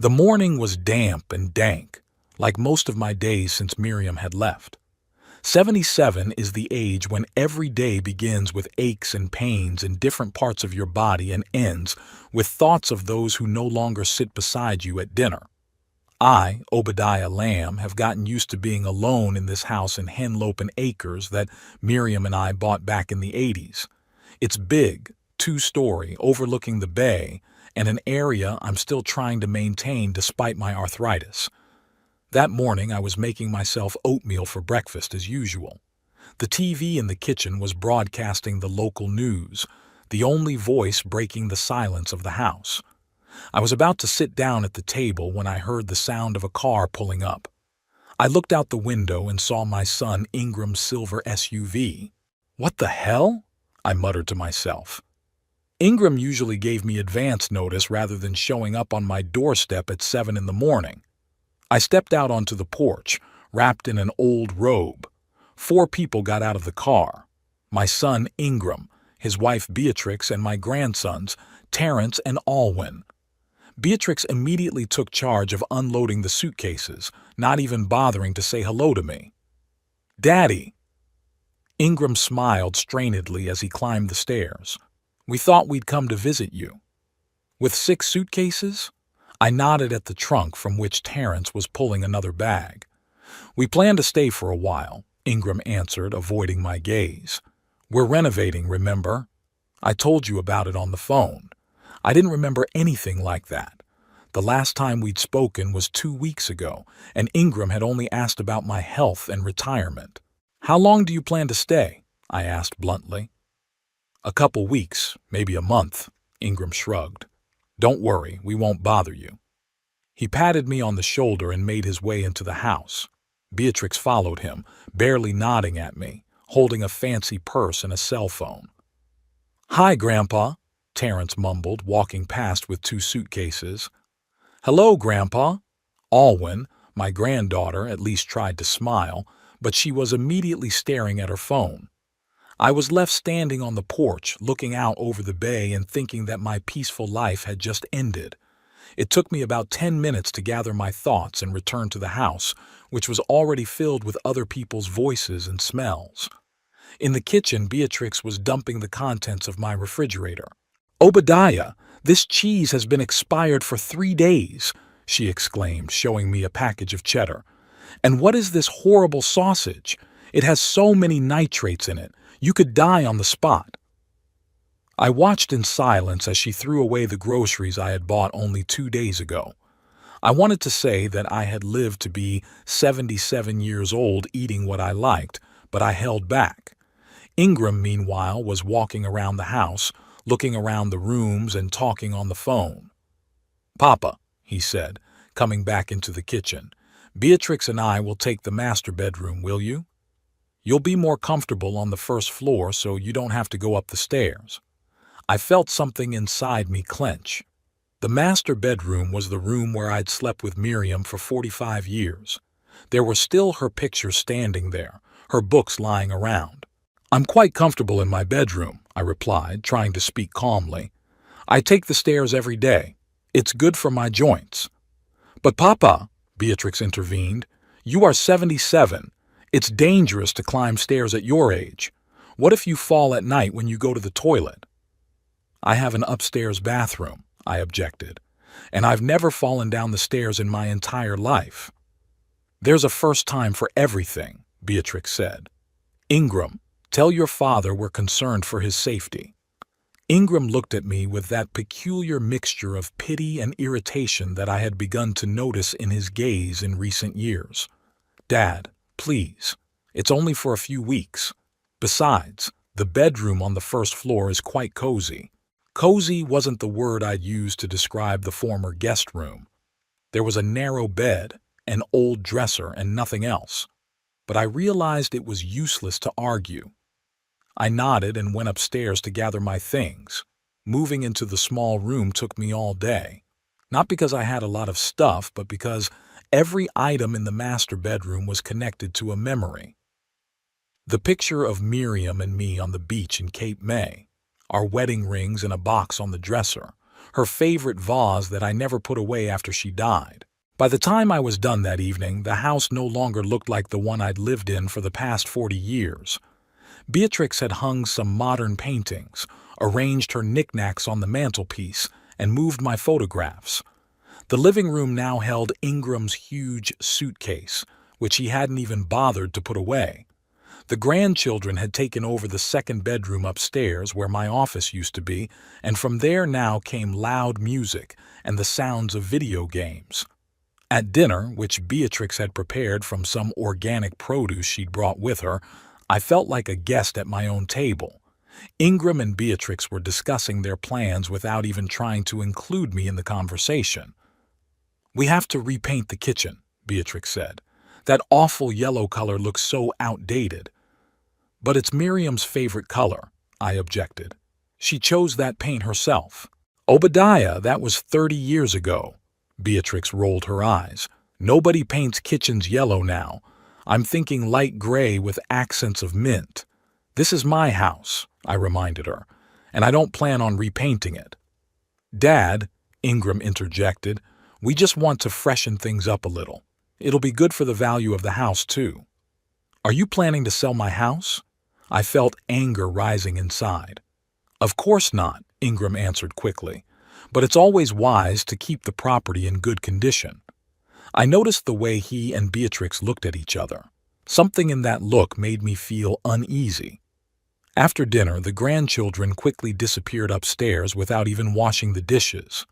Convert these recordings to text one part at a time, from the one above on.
The morning was damp and dank, like most of my days since Miriam had left. 77 is the age when every day begins with aches and pains in different parts of your body and ends with thoughts of those who no longer sit beside you at dinner. I, Obadiah Lamb, have gotten used to being alone in this house in Henlopen Acres that Miriam and I bought back in the 80s. It's big, two-story, overlooking the bay, and an area I'm still trying to maintain despite my arthritis. That morning I was making myself oatmeal for breakfast as usual. The TV in the kitchen was broadcasting the local news, the only voice breaking the silence of the house. I was about to sit down at the table when I heard the sound of a car pulling up. I looked out the window and saw my son Ingram's silver SUV. "What the hell?" I muttered to myself. Ingram usually gave me advance notice rather than showing up on my doorstep at 7 in the morning. I stepped out onto the porch, wrapped in an old robe. 4 people got out of the car. My son Ingram, his wife Beatrix, and my grandsons, Terrence and Alwyn. Beatrix immediately took charge of unloading the suitcases, not even bothering to say hello to me. "Daddy!" Ingram smiled strainedly as he climbed the stairs. "We thought we'd come to visit you." "With 6 suitcases?" I nodded at the trunk from which Terrence was pulling another bag. "We plan to stay for a while," Ingram answered, avoiding my gaze. "We're renovating, remember? I told you about it on the phone." I didn't remember anything like that. The last time we'd spoken was 2 weeks ago, and Ingram had only asked about my health and retirement. "How long do you plan to stay?" I asked bluntly. "A couple weeks, maybe a month," Ingram shrugged. "Don't worry, we won't bother you." He patted me on the shoulder and made his way into the house. Beatrix followed him, barely nodding at me, holding a fancy purse and a cell phone. "Hi, Grandpa," Terrence mumbled, walking past with 2 suitcases. "Hello, Grandpa." Alwyn, my granddaughter, at least tried to smile, but she was immediately staring at her phone. I was left standing on the porch, looking out over the bay and thinking that my peaceful life had just ended. It took me about 10 minutes to gather my thoughts and return to the house, which was already filled with other people's voices and smells. In the kitchen, Beatrix was dumping the contents of my refrigerator. "Obadiah, this cheese has been expired for 3 days," she exclaimed, showing me a package of cheddar. "And what is this horrible sausage? It has so many nitrates in it. You could die on the spot." I watched in silence as she threw away the groceries I had bought only 2 days ago. I wanted to say that I had lived to be 77 years old eating what I liked, but I held back. Ingram, meanwhile, was walking around the house, looking around the rooms and talking on the phone. "Papa," he said, coming back into the kitchen, "Beatrix and I will take the master bedroom, will you? You'll be more comfortable on the first floor so you don't have to go up the stairs." I felt something inside me clench. The master bedroom was the room where I'd slept with Miriam for 45 years. There were still her pictures standing there, her books lying around. "I'm quite comfortable in my bedroom," I replied, trying to speak calmly. "I take the stairs every day. It's good for my joints." "But Papa," Beatrix intervened, "you are 77. It's dangerous to climb stairs at your age. What if you fall at night when you go to the toilet?" "I have an upstairs bathroom," I objected, "and I've never fallen down the stairs in my entire life." "There's a first time for everything," Beatrix said. "Ingram, tell your father we're concerned for his safety." Ingram looked at me with that peculiar mixture of pity and irritation that I had begun to notice in his gaze in recent years. "Dad, please. It's only for a few weeks. Besides, the bedroom on the first floor is quite cozy." Cozy wasn't the word I'd used to describe the former guest room. There was a narrow bed, an old dresser, and nothing else. But I realized it was useless to argue. I nodded and went upstairs to gather my things. Moving into the small room took me all day. Not because I had a lot of stuff, but because every item in the master bedroom was connected to a memory. The picture of Miriam and me on the beach in Cape May, our wedding rings in a box on the dresser, her favorite vase that I never put away after she died. By the time I was done that evening, the house no longer looked like the one I'd lived in for the past 40 years. Beatrix had hung some modern paintings, arranged her knickknacks on the mantelpiece, and moved my photographs. The living room now held Ingram's huge suitcase, which he hadn't even bothered to put away. The grandchildren had taken over the second bedroom upstairs where my office used to be, and from there now came loud music and the sounds of video games. At dinner, which Beatrix had prepared from some organic produce she'd brought with her, I felt like a guest at my own table. Ingram and Beatrix were discussing their plans without even trying to include me in the conversation. "We have to repaint the kitchen," Beatrix said. "That awful yellow color looks so outdated." "But it's Miriam's favorite color," I objected. "She chose that paint herself." "Obadiah, that was 30 years ago." Beatrix rolled her eyes. "Nobody paints kitchens yellow now. I'm thinking light gray with accents of mint. This is my house," I reminded her, "and I don't plan on repainting it." "Dad," Ingram interjected, "we just want to freshen things up a little. It'll be good for the value of the house, too." "Are you planning to sell my house?" I felt anger rising inside. "Of course not," Ingram answered quickly, "but it's always wise to keep the property in good condition." I noticed the way he and Beatrix looked at each other. Something in that look made me feel uneasy. After dinner, the grandchildren quickly disappeared upstairs without even washing the dishes.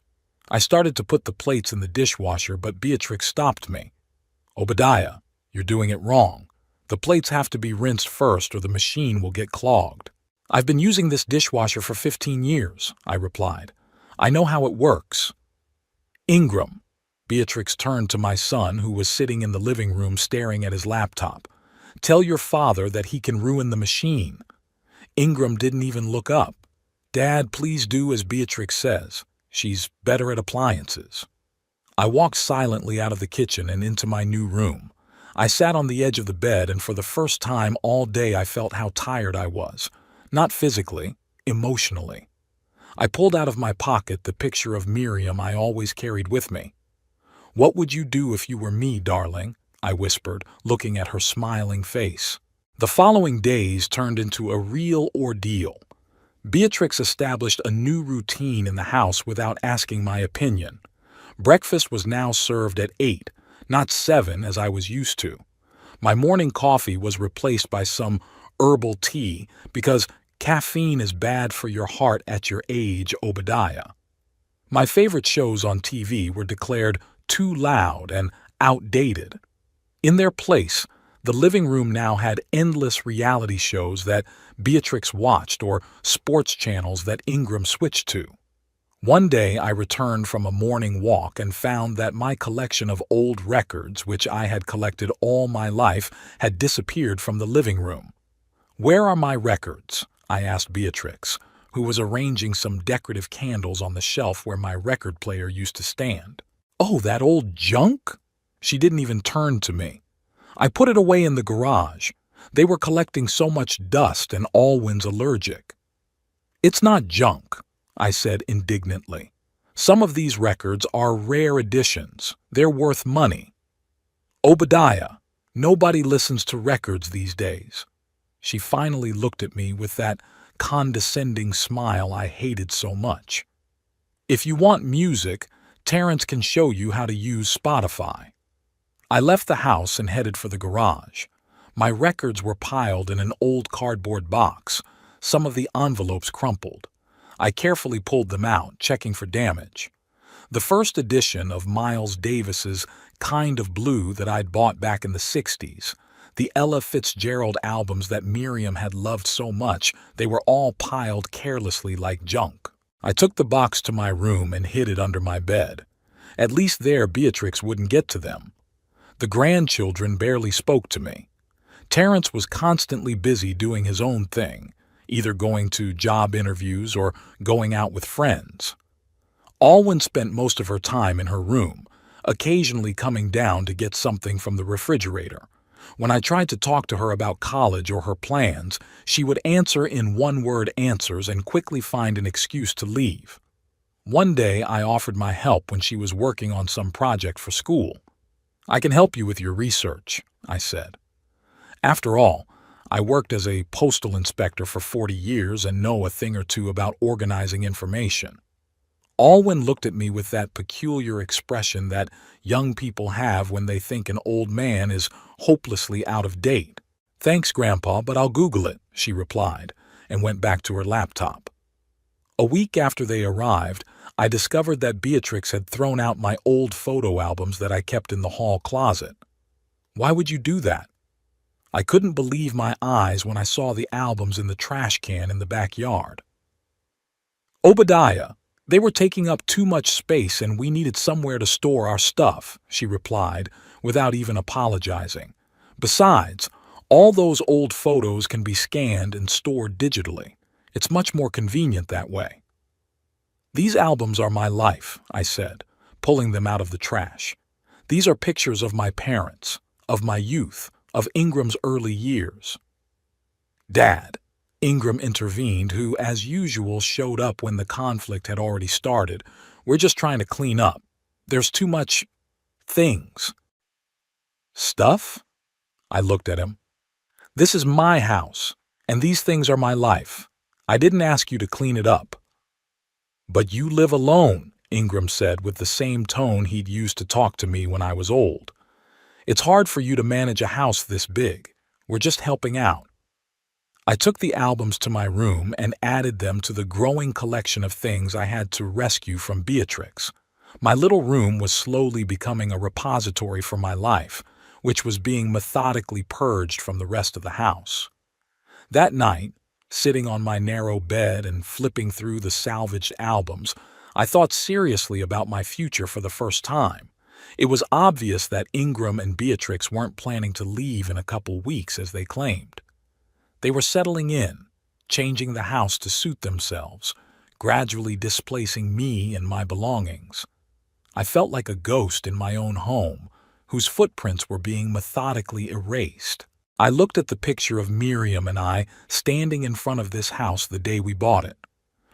I started to put the plates in the dishwasher, but Beatrix stopped me. "Obadiah, you're doing it wrong. The plates have to be rinsed first or the machine will get clogged." "I've been using this dishwasher for 15 years, I replied. "I know how it works." "Ingram," Beatrix turned to my son, who was sitting in the living room staring at his laptop. "Tell your father that he can ruin the machine." Ingram didn't even look up. "Dad, please do as Beatrix says. She's better at appliances." I walked silently out of the kitchen and into my new room. I sat on the edge of the bed, and for the first time all day I felt how tired I was. Not physically, emotionally. I pulled out of my pocket the picture of Miriam I always carried with me. "What would you do if you were me, darling?" I whispered, looking at her smiling face. The following days turned into a real ordeal. Beatrix established a new routine in the house without asking my opinion. Breakfast was now served at 8, not 7 as I was used to. My morning coffee was replaced by some herbal tea because caffeine is bad for your heart at your age, Obadiah. My favorite shows on TV were declared too loud and outdated. In their place, the living room now had endless reality shows that Beatrix watched or sports channels that Ingram switched to. One day I returned from a morning walk and found that my collection of old records, which I had collected all my life, had disappeared from the living room. "Where are my records?" I asked Beatrix, who was arranging some decorative candles on the shelf where my record player used to stand. "Oh, that old junk?" She didn't even turn to me. "I put it away in the garage. They were collecting so much dust and Alwyn's allergic." "It's not junk," I said indignantly. "Some of these records are rare editions. They're worth money." "Obadiah, nobody listens to records these days." She finally looked at me with that condescending smile I hated so much. "If you want music, Terrence can show you how to use Spotify." I left the house and headed for the garage. My records were piled in an old cardboard box, some of the envelopes crumpled. I carefully pulled them out, checking for damage. The first edition of Miles Davis's Kind of Blue that I'd bought back in the 60s, the Ella Fitzgerald albums that Miriam had loved so much, they were all piled carelessly like junk. I took the box to my room and hid it under my bed. At least there Beatrix wouldn't get to them. The grandchildren barely spoke to me. Terrence was constantly busy doing his own thing, either going to job interviews or going out with friends. Alwyn spent most of her time in her room, occasionally coming down to get something from the refrigerator. When I tried to talk to her about college or her plans, she would answer in one-word answers and quickly find an excuse to leave. One day I offered my help when she was working on some project for school. "I can help you with your research," I said. After all, I worked as a postal inspector for 40 years and know a thing or two about organizing information. Alwyn looked at me with that peculiar expression that young people have when they think an old man is hopelessly out of date. "Thanks, Grandpa, but I'll Google it," she replied, and went back to her laptop. A week after they arrived, I discovered that Beatrix had thrown out my old photo albums that I kept in the hall closet. "Why would you do that?" I couldn't believe my eyes when I saw the albums in the trash can in the backyard. "Obadiah, they were taking up too much space and we needed somewhere to store our stuff," she replied, without even apologizing. "Besides, all those old photos can be scanned and stored digitally. It's much more convenient that way." "These albums are my life," I said, pulling them out of the trash. "These are pictures of my parents, of my youth, of Ingram's early years." "Dad," Ingram intervened, who, as usual, showed up when the conflict had already started. "We're just trying to clean up. There's too much things." "Stuff?" I looked at him. "This is my house, and these things are my life. I didn't ask you to clean it up." "But you live alone," Ingram said with the same tone he'd used to talk to me when I was old. "It's hard for you to manage a house this big. We're just helping out." I took the albums to my room and added them to the growing collection of things I had to rescue from Beatrix. My little room was slowly becoming a repository for my life, which was being methodically purged from the rest of the house. That night, sitting on my narrow bed and flipping through the salvaged albums, I thought seriously about my future for the first time. It was obvious that Ingram and Beatrix weren't planning to leave in a couple weeks as they claimed. They were settling in, changing the house to suit themselves, gradually displacing me and my belongings. I felt like a ghost in my own home, whose footprints were being methodically erased. I looked at the picture of Miriam and I standing in front of this house the day we bought it.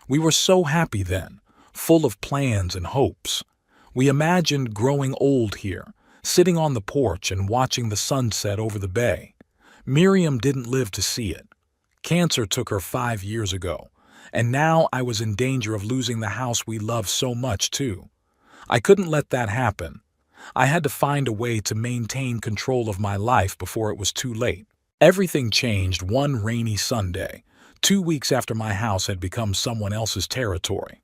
We were so happy then, full of plans and hopes. We imagined growing old here, sitting on the porch and watching the sunset over the bay. Miriam didn't live to see it. Cancer took her 5 years ago, and now I was in danger of losing the house we loved so much too. I couldn't let that happen. I had to find a way to maintain control of my life before it was too late. Everything changed one rainy Sunday, 2 weeks after my house had become someone else's territory.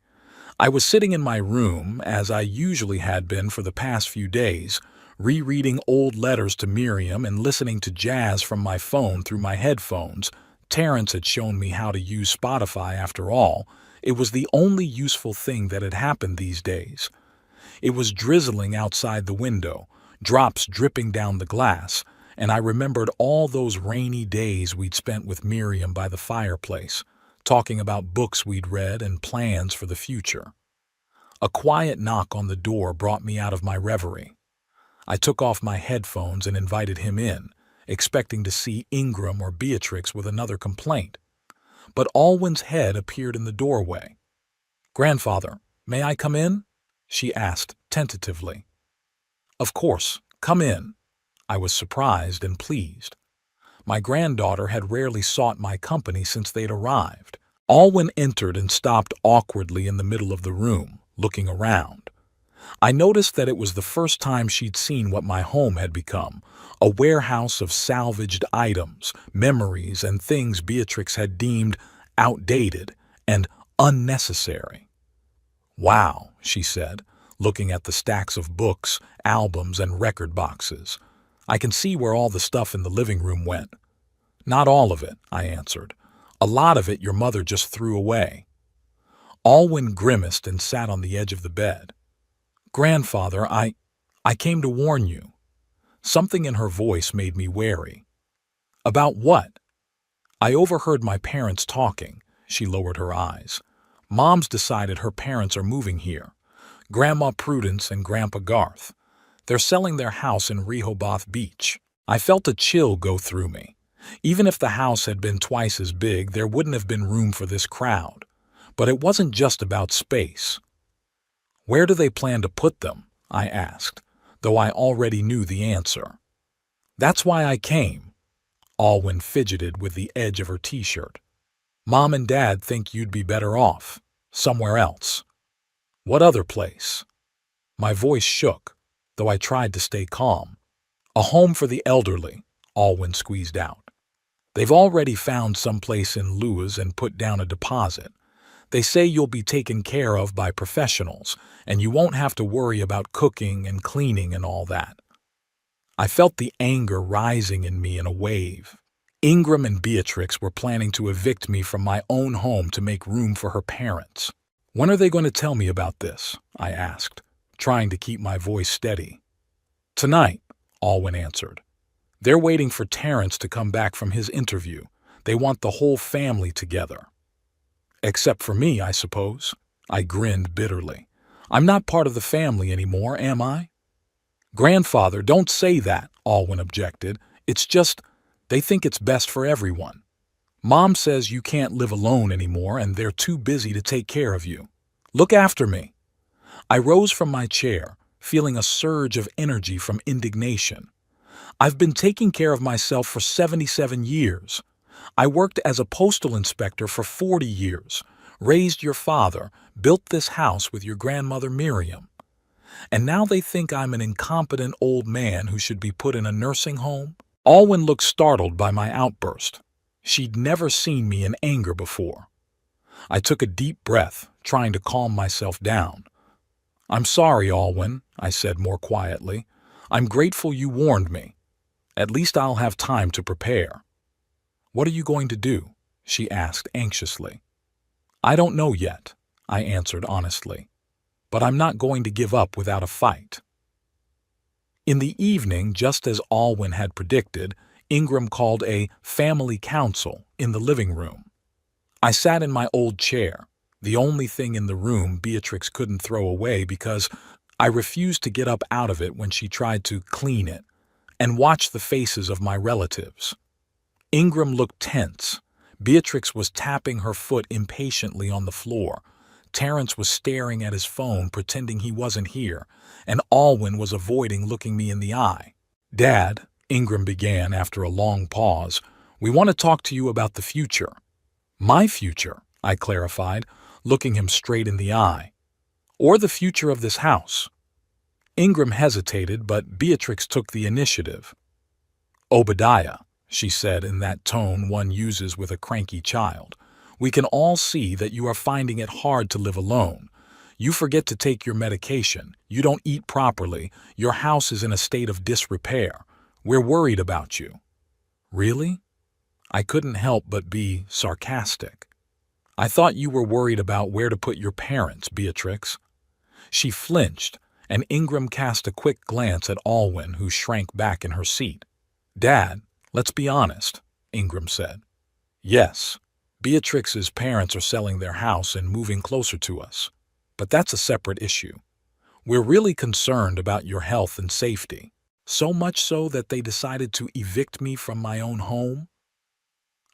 I was sitting in my room, as I usually had been for the past few days, rereading old letters to Miriam and listening to jazz from my phone through my headphones. Terrence had shown me how to use Spotify after all. It was the only useful thing that had happened these days. It was drizzling outside the window, drops dripping down the glass, and I remembered all those rainy days we'd spent with Miriam by the fireplace, talking about books we'd read and plans for the future. A quiet knock on the door brought me out of my reverie. I took off my headphones and invited him in, expecting to see Ingram or Beatrix with another complaint. But Alwyn's head appeared in the doorway. "Grandfather, may I come in?" she asked tentatively. "Of course, come in." I was surprised and pleased. My granddaughter had rarely sought my company since they'd arrived. Alwyn entered and stopped awkwardly in the middle of the room, looking around. I noticed that it was the first time she'd seen what my home had become, a warehouse of salvaged items, memories, and things Beatrix had deemed outdated and unnecessary. "Wow," she said, looking at the stacks of books, albums, and record boxes. "I can see where all the stuff in the living room went." "Not all of it," I answered. "A lot of it your mother just threw away." Alwyn grimaced and sat on the edge of the bed. "Grandfather, I came to warn you." Something in her voice made me wary. "About what?" "I overheard my parents talking." She lowered her eyes. "Mom's decided her parents are moving here. Grandma Prudence and Grandpa Garth. They're selling their house in Rehoboth Beach." I felt a chill go through me. Even if the house had been twice as big, there wouldn't have been room for this crowd. But it wasn't just about space. Where do they plan to put them? I asked, though I already knew the answer. That's why I came. Alwyn fidgeted with the edge of her t-shirt. Mom and Dad think you'd be better off. Somewhere else. What other place? My voice shook, though I tried to stay calm. A home for the elderly, Alwyn squeezed out. They've already found some place in Lewis and put down a deposit. They say you'll be taken care of by professionals, and you won't have to worry about cooking and cleaning and all that. I felt the anger rising in me in a wave. Ingram and Beatrix were planning to evict me from my own home to make room for her parents. When are they going to tell me about this? I asked, trying to keep my voice steady. Tonight, Alwyn answered. They're waiting for Terrence to come back from his interview. They want the whole family together. Except for me, I suppose. I grinned bitterly. I'm not part of the family anymore, am I? Grandfather, don't say that, Alwyn objected. It's just, they think it's best for everyone. Mom says you can't live alone anymore and they're too busy to take care of you. Look after me. I rose from my chair, feeling a surge of energy from indignation. I've been taking care of myself for 77 years. I worked as a postal inspector for 40 years, raised your father, built this house with your grandmother Miriam. And now they think I'm an incompetent old man who should be put in a nursing home? Alwyn looked startled by my outburst. She'd never seen me in anger before. I took a deep breath, trying to calm myself down. I'm sorry, Alwyn, I said more quietly. I'm grateful you warned me. At least I'll have time to prepare. What are you going to do? She asked anxiously. I don't know yet, I answered honestly. But I'm not going to give up without a fight. In the evening, just as Alwyn had predicted, Ingram called a family council in the living room. I sat in my old chair, the only thing in the room Beatrix couldn't throw away because I refused to get up out of it when she tried to clean it, and watched the faces of my relatives. Ingram looked tense. Beatrix was tapping her foot impatiently on the floor. Terrence was staring at his phone, pretending he wasn't here, and Alwyn was avoiding looking me in the eye. Dad, Ingram began after a long pause, we want to talk to you about the future. My future, I clarified, looking him straight in the eye. Or the future of this house. Ingram hesitated, but Beatrix took the initiative. Obadiah, she said in that tone one uses with a cranky child. We can all see that you are finding it hard to live alone. You forget to take your medication. You don't eat properly. Your house is in a state of disrepair. We're worried about you. Really? I couldn't help but be sarcastic. I thought you were worried about where to put your parents, Beatrix. She flinched, and Ingram cast a quick glance at Alwyn, who shrank back in her seat. Dad, let's be honest, Ingram said. Yes. Beatrix's parents are selling their house and moving closer to us. But that's a separate issue. We're really concerned about your health and safety, so much so that they decided to evict me from my own home.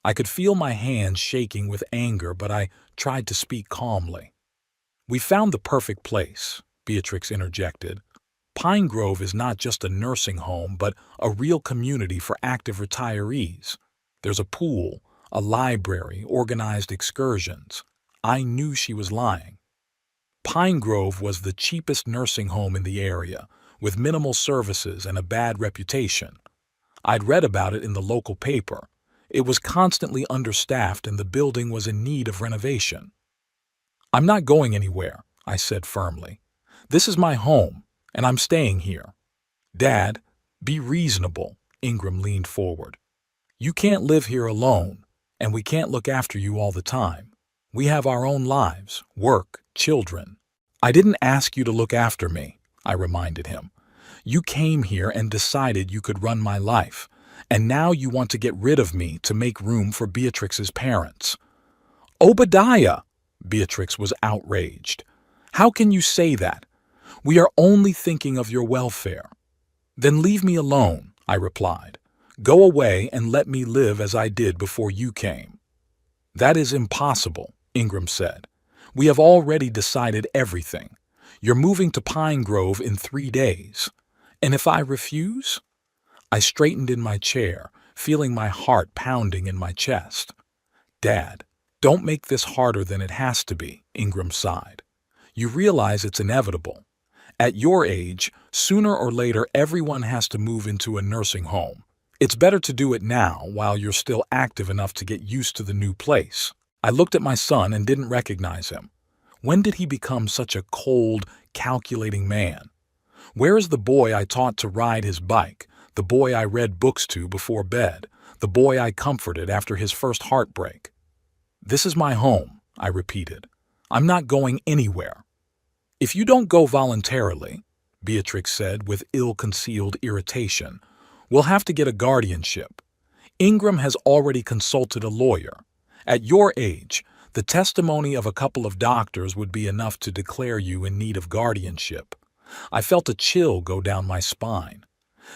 I could feel my hands shaking with anger, but I tried to speak calmly. We found the perfect place, Beatrix interjected. Pine Grove is not just a nursing home, but a real community for active retirees. There's a pool, a library, organized excursions. I knew she was lying. Pine Grove was the cheapest nursing home in the area, with minimal services and a bad reputation. I'd read about it in the local paper. It was constantly understaffed and the building was in need of renovation. I'm not going anywhere, I said firmly. This is my home, and I'm staying here. Dad, be reasonable, Ingram leaned forward. You can't live here alone. And we can't look after you all the time. We have our own lives, work, children. I didn't ask you to look after me, I reminded him. You came here and decided you could run my life, and now you want to get rid of me to make room for Beatrix's parents. Obadiah! Beatrix was outraged. How can you say that? We are only thinking of your welfare. Then leave me alone, I replied. Go away and let me live as I did before you came. That is impossible, Ingram said. We have already decided everything. You're moving to Pine Grove in 3 days. And if I refuse? I straightened in my chair, feeling my heart pounding in my chest. Dad, don't make this harder than it has to be, Ingram sighed. You realize it's inevitable. At your age, sooner or later everyone has to move into a nursing home. It's better to do it now while you're still active enough to get used to the new place. I looked at my son and didn't recognize him. When did he become such a cold, calculating man? Where is the boy I taught to ride his bike, the boy I read books to before bed, the boy I comforted after his first heartbreak? This is my home, I repeated. I'm not going anywhere. If you don't go voluntarily, Beatrix said with ill-concealed irritation, we'll have to get a guardianship. Ingram has already consulted a lawyer. At your age, the testimony of a couple of doctors would be enough to declare you in need of guardianship. I felt a chill go down my spine.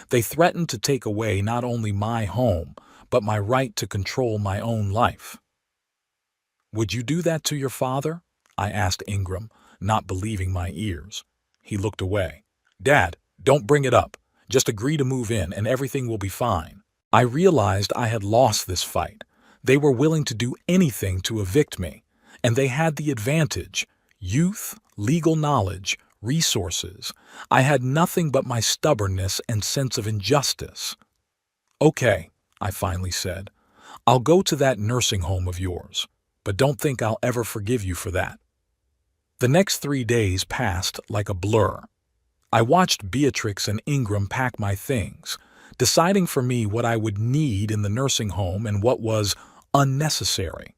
They threatened to take away not only my home, but my right to control my own life. Would you do that to your father? I asked Ingram, not believing my ears. He looked away. Dad, don't bring it up. Just agree to move in and everything will be fine. I realized I had lost this fight. They were willing to do anything to evict me, and they had the advantage: youth, legal knowledge, resources. I had nothing but my stubbornness and sense of injustice. Okay, I finally said. I'll go to that nursing home of yours, but don't think I'll ever forgive you for that. The next 3 days passed like a blur. I watched Beatrix and Ingram pack my things, deciding for me what I would need in the nursing home and what was unnecessary.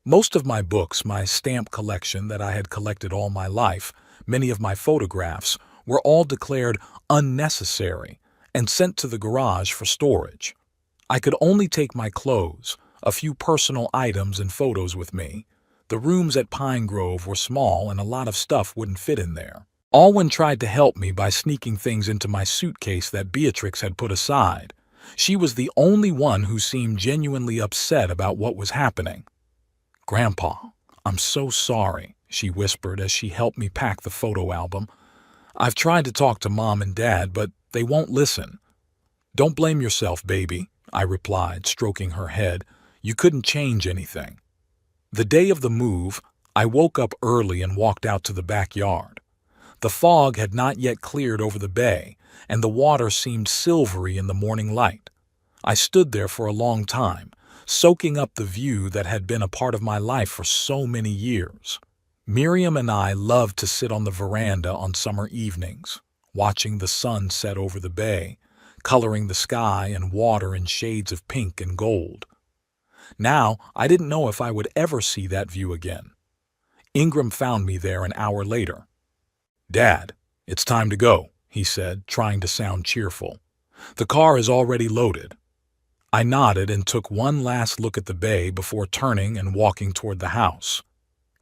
Most of my books, my stamp collection that I had collected all my life, many of my photographs, were all declared unnecessary and sent to the garage for storage. I could only take my clothes, a few personal items and photos with me. The rooms at Pine Grove were small and a lot of stuff wouldn't fit in there. Alwyn tried to help me by sneaking things into my suitcase that Beatrix had put aside. She was the only one who seemed genuinely upset about what was happening. Grandpa, I'm so sorry, she whispered as she helped me pack the photo album. I've tried to talk to Mom and Dad, but they won't listen. Don't blame yourself, baby, I replied, stroking her head. You couldn't change anything. The day of the move, I woke up early and walked out to the backyard. The fog had not yet cleared over the bay, and the water seemed silvery in the morning light. I stood there for a long time, soaking up the view that had been a part of my life for so many years. Miriam and I loved to sit on the veranda on summer evenings, watching the sun set over the bay, coloring the sky and water in shades of pink and gold. Now, I didn't know if I would ever see that view again. Ingram found me there an hour later. Dad, it's time to go, he said, trying to sound cheerful. The car is already loaded. I nodded and took one last look at the bay before turning and walking toward the house.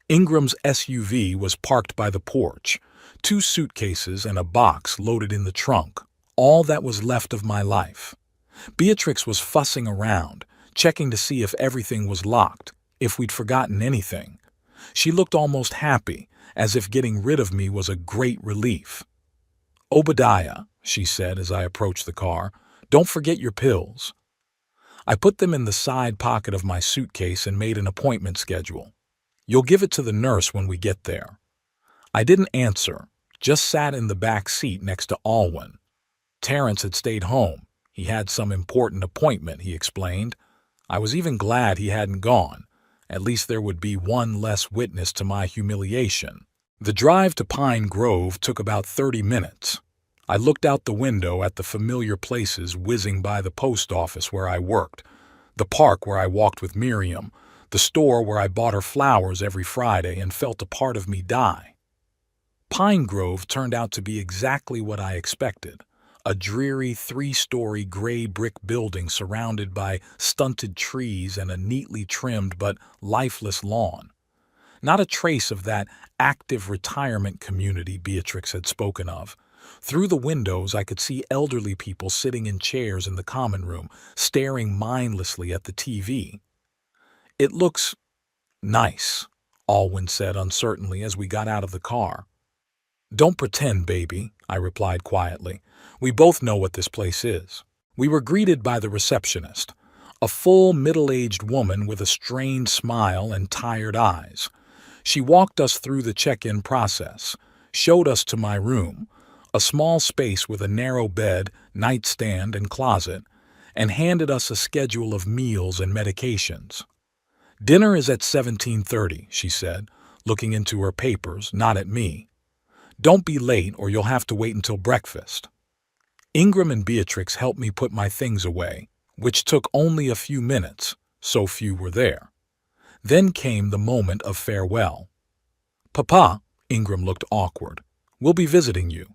Ingram's SUV was parked by the porch, 2 suitcases and a box loaded in the trunk, all that was left of my life. Beatrix was fussing around, checking to see if everything was locked, if we'd forgotten anything. She looked almost happy, as if getting rid of me was a great relief. Obadiah, she said as I approached the car, don't forget your pills. I put them in the side pocket of my suitcase and made an appointment schedule. You'll give it to the nurse when we get there. I didn't answer, just sat in the back seat next to Alwyn. Terrence had stayed home. He had some important appointment, he explained. I was even glad he hadn't gone. At least there would be one less witness to my humiliation. The drive to Pine Grove took about 30 minutes. I looked out the window at the familiar places whizzing by the post office where I worked, the park where I walked with Miriam, the store where I bought her flowers every Friday and felt a part of me die. Pine Grove turned out to be exactly what I expected. A dreary 3-story gray brick building surrounded by stunted trees and a neatly trimmed but lifeless lawn. Not a trace of that active retirement community Beatrix had spoken of. Through the windows I could see elderly people sitting in chairs in the common room, staring mindlessly at the TV. It looks nice, Alwyn said uncertainly as we got out of the car. Don't pretend, baby, I replied quietly. We both know what this place is. We were greeted by the receptionist, a full middle-aged woman with a strained smile and tired eyes. She walked us through the check-in process, showed us to my room, a small space with a narrow bed, nightstand, and closet, and handed us a schedule of meals and medications. Dinner is at 17:30, she said, looking into her papers, not at me. Don't be late or you'll have to wait until breakfast. Ingram and Beatrix helped me put my things away, which took only a few minutes, so few were there. Then came the moment of farewell. Papa, Ingram looked awkward, we'll be visiting you.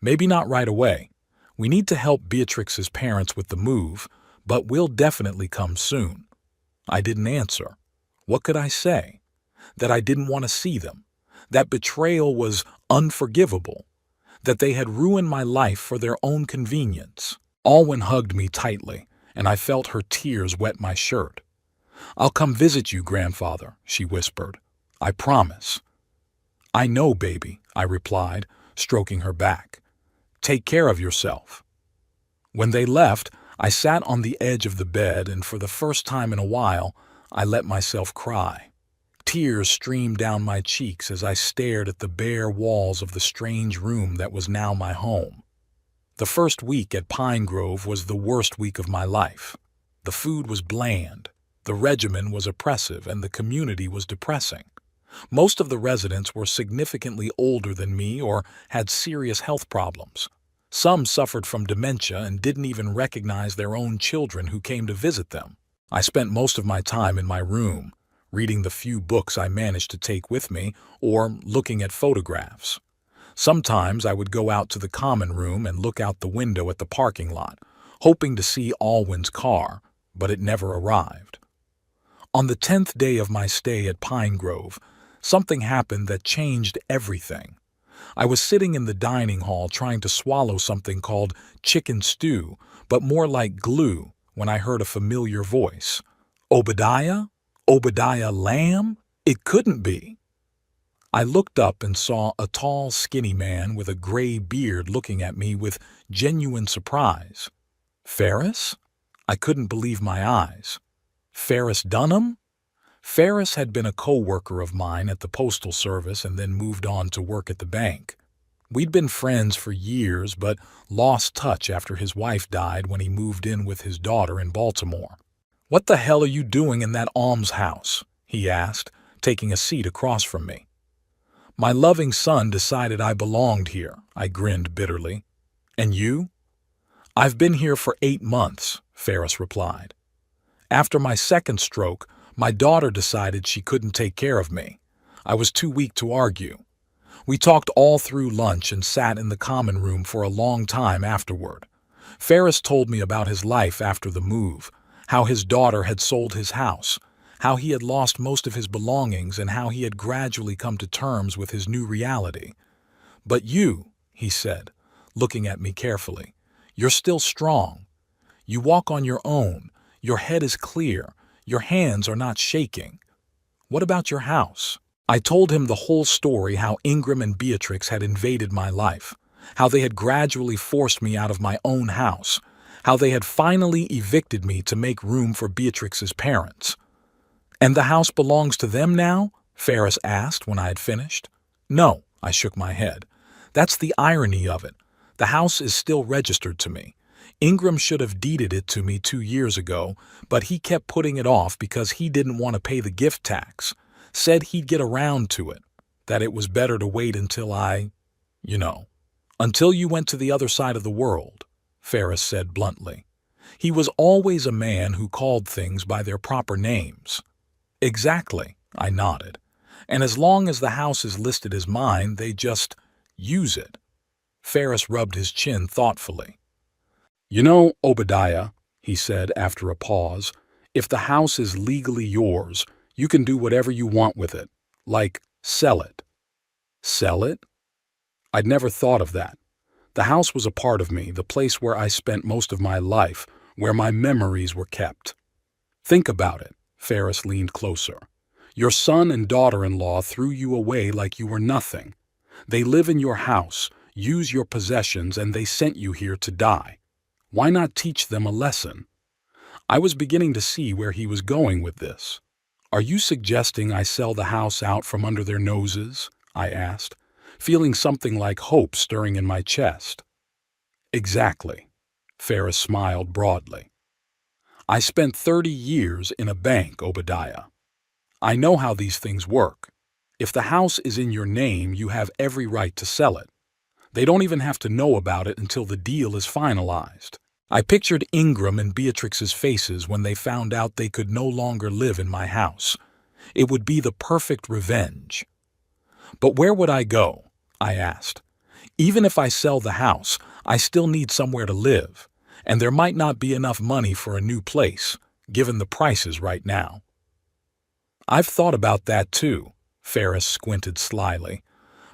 Maybe not right away. We need to help Beatrix's parents with the move, but we'll definitely come soon. I didn't answer. What could I say? That I didn't want to see them. That betrayal was unforgivable. That they had ruined my life for their own convenience. Alwyn hugged me tightly, and I felt her tears wet my shirt. I'll come visit you, grandfather, she whispered. I promise. I know, baby, I replied, stroking her back. Take care of yourself. When they left, I sat on the edge of the bed, and for the first time in a while, I let myself cry. Tears streamed down my cheeks as I stared at the bare walls of the strange room that was now my home. The first week at Pine Grove was the worst week of my life. The food was bland, the regimen was oppressive, and the community was depressing. Most of the residents were significantly older than me or had serious health problems. Some suffered from dementia and didn't even recognize their own children who came to visit them. I spent most of my time in my room, reading the few books I managed to take with me or looking at photographs. Sometimes I would go out to the common room and look out the window at the parking lot, hoping to see Alwyn's car, but it never arrived. On the 10th day of my stay at Pine Grove, something happened that changed everything. I was sitting in the dining hall trying to swallow something called chicken stew, but more like glue, when I heard a familiar voice. Obadiah? Obadiah Lamb? It couldn't be. I looked up and saw a tall, skinny man with a gray beard looking at me with genuine surprise. Ferris? I couldn't believe my eyes. Ferris Dunham? Ferris had been a co-worker of mine at the Postal Service and then moved on to work at the bank. We'd been friends for years, but lost touch after his wife died when he moved in with his daughter in Baltimore. "What the hell are you doing in that almshouse?" he asked, taking a seat across from me. "My loving son decided I belonged here," I grinned bitterly. "And you?" "I've been here for 8 months," Ferris replied. "After my second stroke, my daughter decided she couldn't take care of me. I was too weak to argue. We talked all through lunch and sat in the common room for a long time afterward. Ferris told me about his life after the move, how his daughter had sold his house, how he had lost most of his belongings, and how he had gradually come to terms with his new reality. "But you," he said, looking at me carefully, "you're still strong. You walk on your own, your head is clear, your hands are not shaking. What about your house?" I told him the whole story, how Ingram and Beatrix had invaded my life, how they had gradually forced me out of my own house, how they had finally evicted me to make room for Beatrix's parents. "And the house belongs to them now?" Ferris asked when I had finished. "No," I shook my head. "That's the irony of it. The house is still registered to me. Ingram should have deeded it to me 2 years ago, but he kept putting it off because he didn't want to pay the gift tax. Said he'd get around to it, that it was better to wait until until you went to the other side of the world," Ferris said bluntly. "He was always a man who called things by their proper names." "Exactly," I nodded. "And as long as the house is listed as mine, they just use it." Ferris rubbed his chin thoughtfully. "You know, Obadiah," he said after a pause, "if the house is legally yours, you can do whatever you want with it, like sell it." "Sell it?" I'd never thought of that. The house was a part of me, the place where I spent most of my life, where my memories were kept. "Think about it," Ferris leaned closer. "Your son and daughter-in-law threw you away like you were nothing. They live in your house, use your possessions, and they sent you here to die. Why not teach them a lesson? I was beginning to see where he was going with this. Are you suggesting I sell the house out from under their noses? I asked, feeling something like hope stirring in my chest. Exactly. Ferris smiled broadly. I spent 30 years in a bank, Obadiah. I know how these things work. If the house is in your name, you have every right to sell it. They don't even have to know about it until the deal is finalized. I pictured Ingram and Beatrix's faces when they found out they could no longer live in my house. It would be the perfect revenge. But where would I go? I asked. Even if I sell the house, I still need somewhere to live, and there might not be enough money for a new place, given the prices right now. I've thought about that too, Ferris squinted slyly.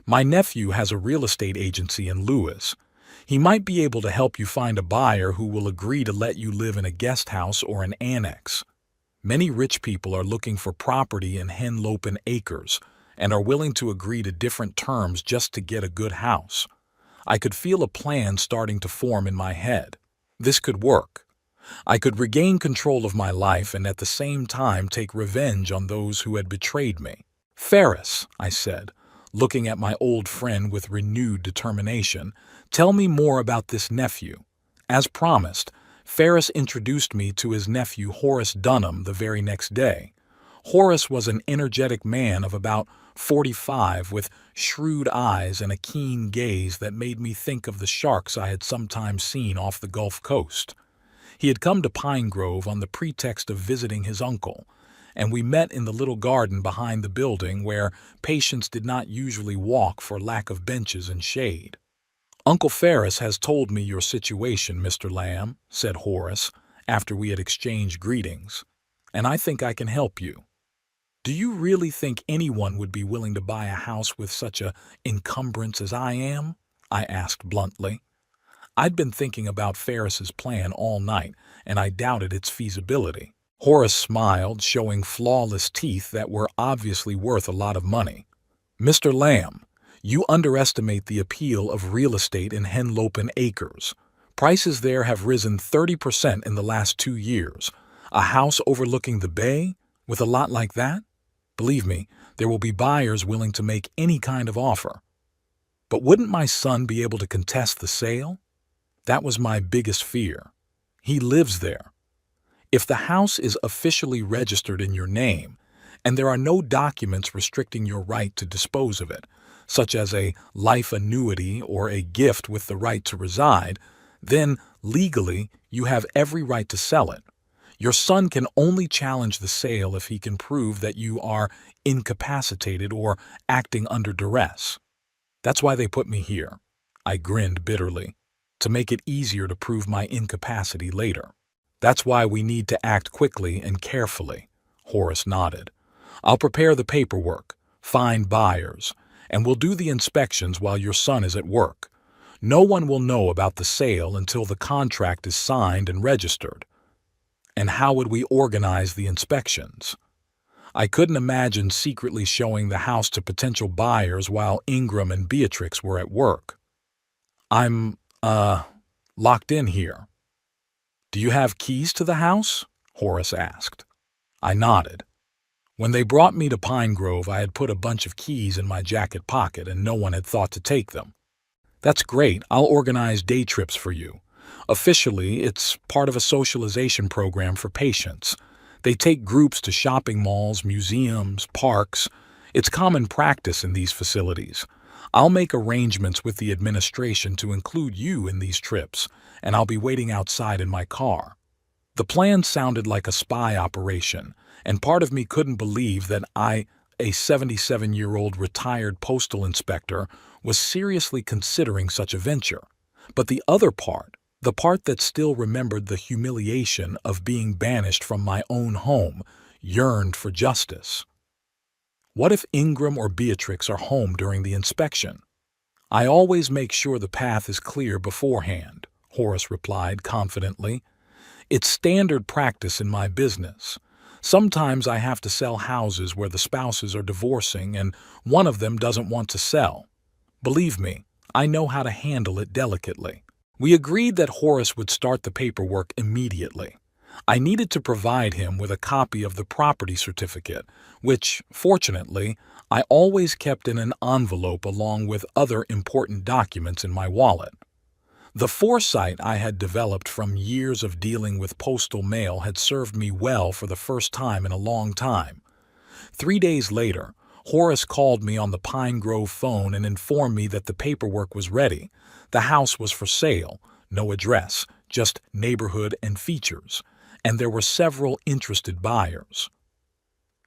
My nephew has a real estate agency in Lewis. He might be able to help you find a buyer who will agree to let you live in a guest house or an annex. Many rich people are looking for property in Henlopen Acres and are willing to agree to different terms just to get a good house. I could feel a plan starting to form in my head. This could work. I could regain control of my life and at the same time take revenge on those who had betrayed me. Ferris, I said, looking at my old friend with renewed determination, tell me more about this nephew. As promised, Ferris introduced me to his nephew Horace Dunham the very next day. Horace was an energetic man of about 45 with shrewd eyes and a keen gaze that made me think of the sharks I had sometimes seen off the Gulf Coast. He had come to Pine Grove on the pretext of visiting his uncle, and we met in the little garden behind the building where patients did not usually walk for lack of benches and shade. "Uncle Ferris has told me your situation, Mr. Lamb," said Horace, after we had exchanged greetings, "and I think I can help you." "Do you really think anyone would be willing to buy a house with such a encumbrance as I am?" I asked bluntly. I'd been thinking about Ferris's plan all night, and I doubted its feasibility. Horace smiled, showing flawless teeth that were obviously worth a lot of money. "Mr. Lamb, you underestimate the appeal of real estate in Henlopen Acres. Prices there have risen 30% in the last 2 years. A house overlooking the bay? With a lot like that? Believe me, there will be buyers willing to make any kind of offer. But wouldn't my son be able to contest the sale? That was my biggest fear. He lives there. If the house is officially registered in your name, and there are no documents restricting your right to dispose of it, such as a life annuity or a gift with the right to reside, then legally you have every right to sell it. Your son can only challenge the sale if he can prove that you are incapacitated or acting under duress. That's why they put me here." I grinned bitterly. "To make it easier to prove my incapacity later. That's why we need to act quickly and carefully." Horace nodded. "I'll prepare the paperwork, find buyers, and we'll do the inspections while your son is at work. No one will know about the sale until the contract is signed and registered." And how would we organize the inspections? I couldn't imagine secretly showing the house to potential buyers while Ingram and Beatrix were at work. "I'm, locked in here." "Do you have keys to the house?" Horace asked. I nodded. When they brought me to Pine Grove, I had put a bunch of keys in my jacket pocket and no one had thought to take them. "That's great. I'll organize day trips for you. Officially, it's part of a socialization program for patients. They take groups to shopping malls, museums, parks. It's common practice in these facilities. I'll make arrangements with the administration to include you in these trips, and I'll be waiting outside in my car." The plan sounded like a spy operation, and part of me couldn't believe that I, a 77-year-old retired postal inspector, was seriously considering such a venture. But the other part, the part that still remembered the humiliation of being banished from my own home, yearned for justice. What if Ingram or Beatrix are home during the inspection? "I always make sure the path is clear beforehand," Horace replied confidently. "It's standard practice in my business. Sometimes I have to sell houses where the spouses are divorcing and one of them doesn't want to sell. Believe me, I know how to handle it delicately. We agreed that Horace would start the paperwork immediately. I needed to provide him with a copy of the property certificate, which, fortunately, I always kept in an envelope along with other important documents in my wallet. The foresight I had developed from years of dealing with postal mail had served me well for the first time in a long time. 3 days later, Horace called me on the Pine Grove phone and informed me that the paperwork was ready. The house was for sale, no address, just neighborhood and features, and there were several interested buyers.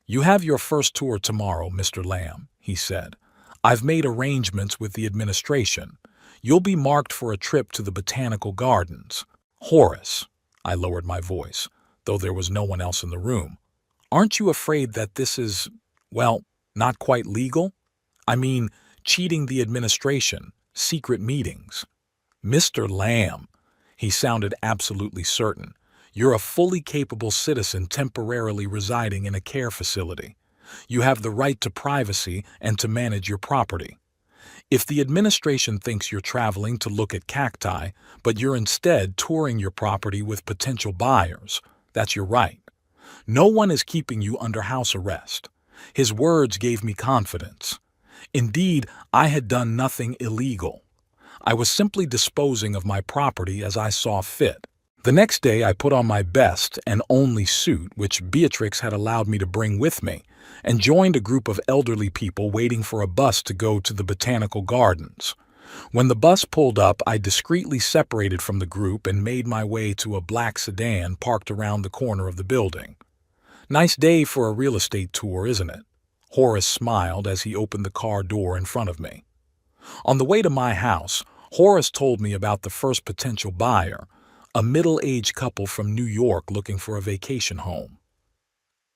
"You have your first tour tomorrow, Mr. Lamb," he said. "I've made arrangements with the administration. You'll be marked for a trip to the botanical gardens." "Horace," I lowered my voice, though there was no one else in the room, "aren't you afraid that this is, well, not quite legal? I mean, cheating the administration, secret meetings." "Mr. Lamb," he sounded absolutely certain, "you're a fully capable citizen temporarily residing in a care facility. You have the right to privacy and to manage your property. If the administration thinks you're traveling to look at cacti, but you're instead touring your property with potential buyers, that's your right. No one is keeping you under house arrest." His words gave me confidence. Indeed, I had done nothing illegal. I was simply disposing of my property as I saw fit. The next day I put on my best and only suit, which Beatrix had allowed me to bring with me, and joined a group of elderly people waiting for a bus to go to the botanical gardens. When the bus pulled up, I discreetly separated from the group and made my way to a black sedan parked around the corner of the building. "Nice day for a real estate tour, isn't it?" Horace smiled as he opened the car door in front of me. On the way to my house, Horace told me about the first potential buyer, a middle-aged couple from New York looking for a vacation home.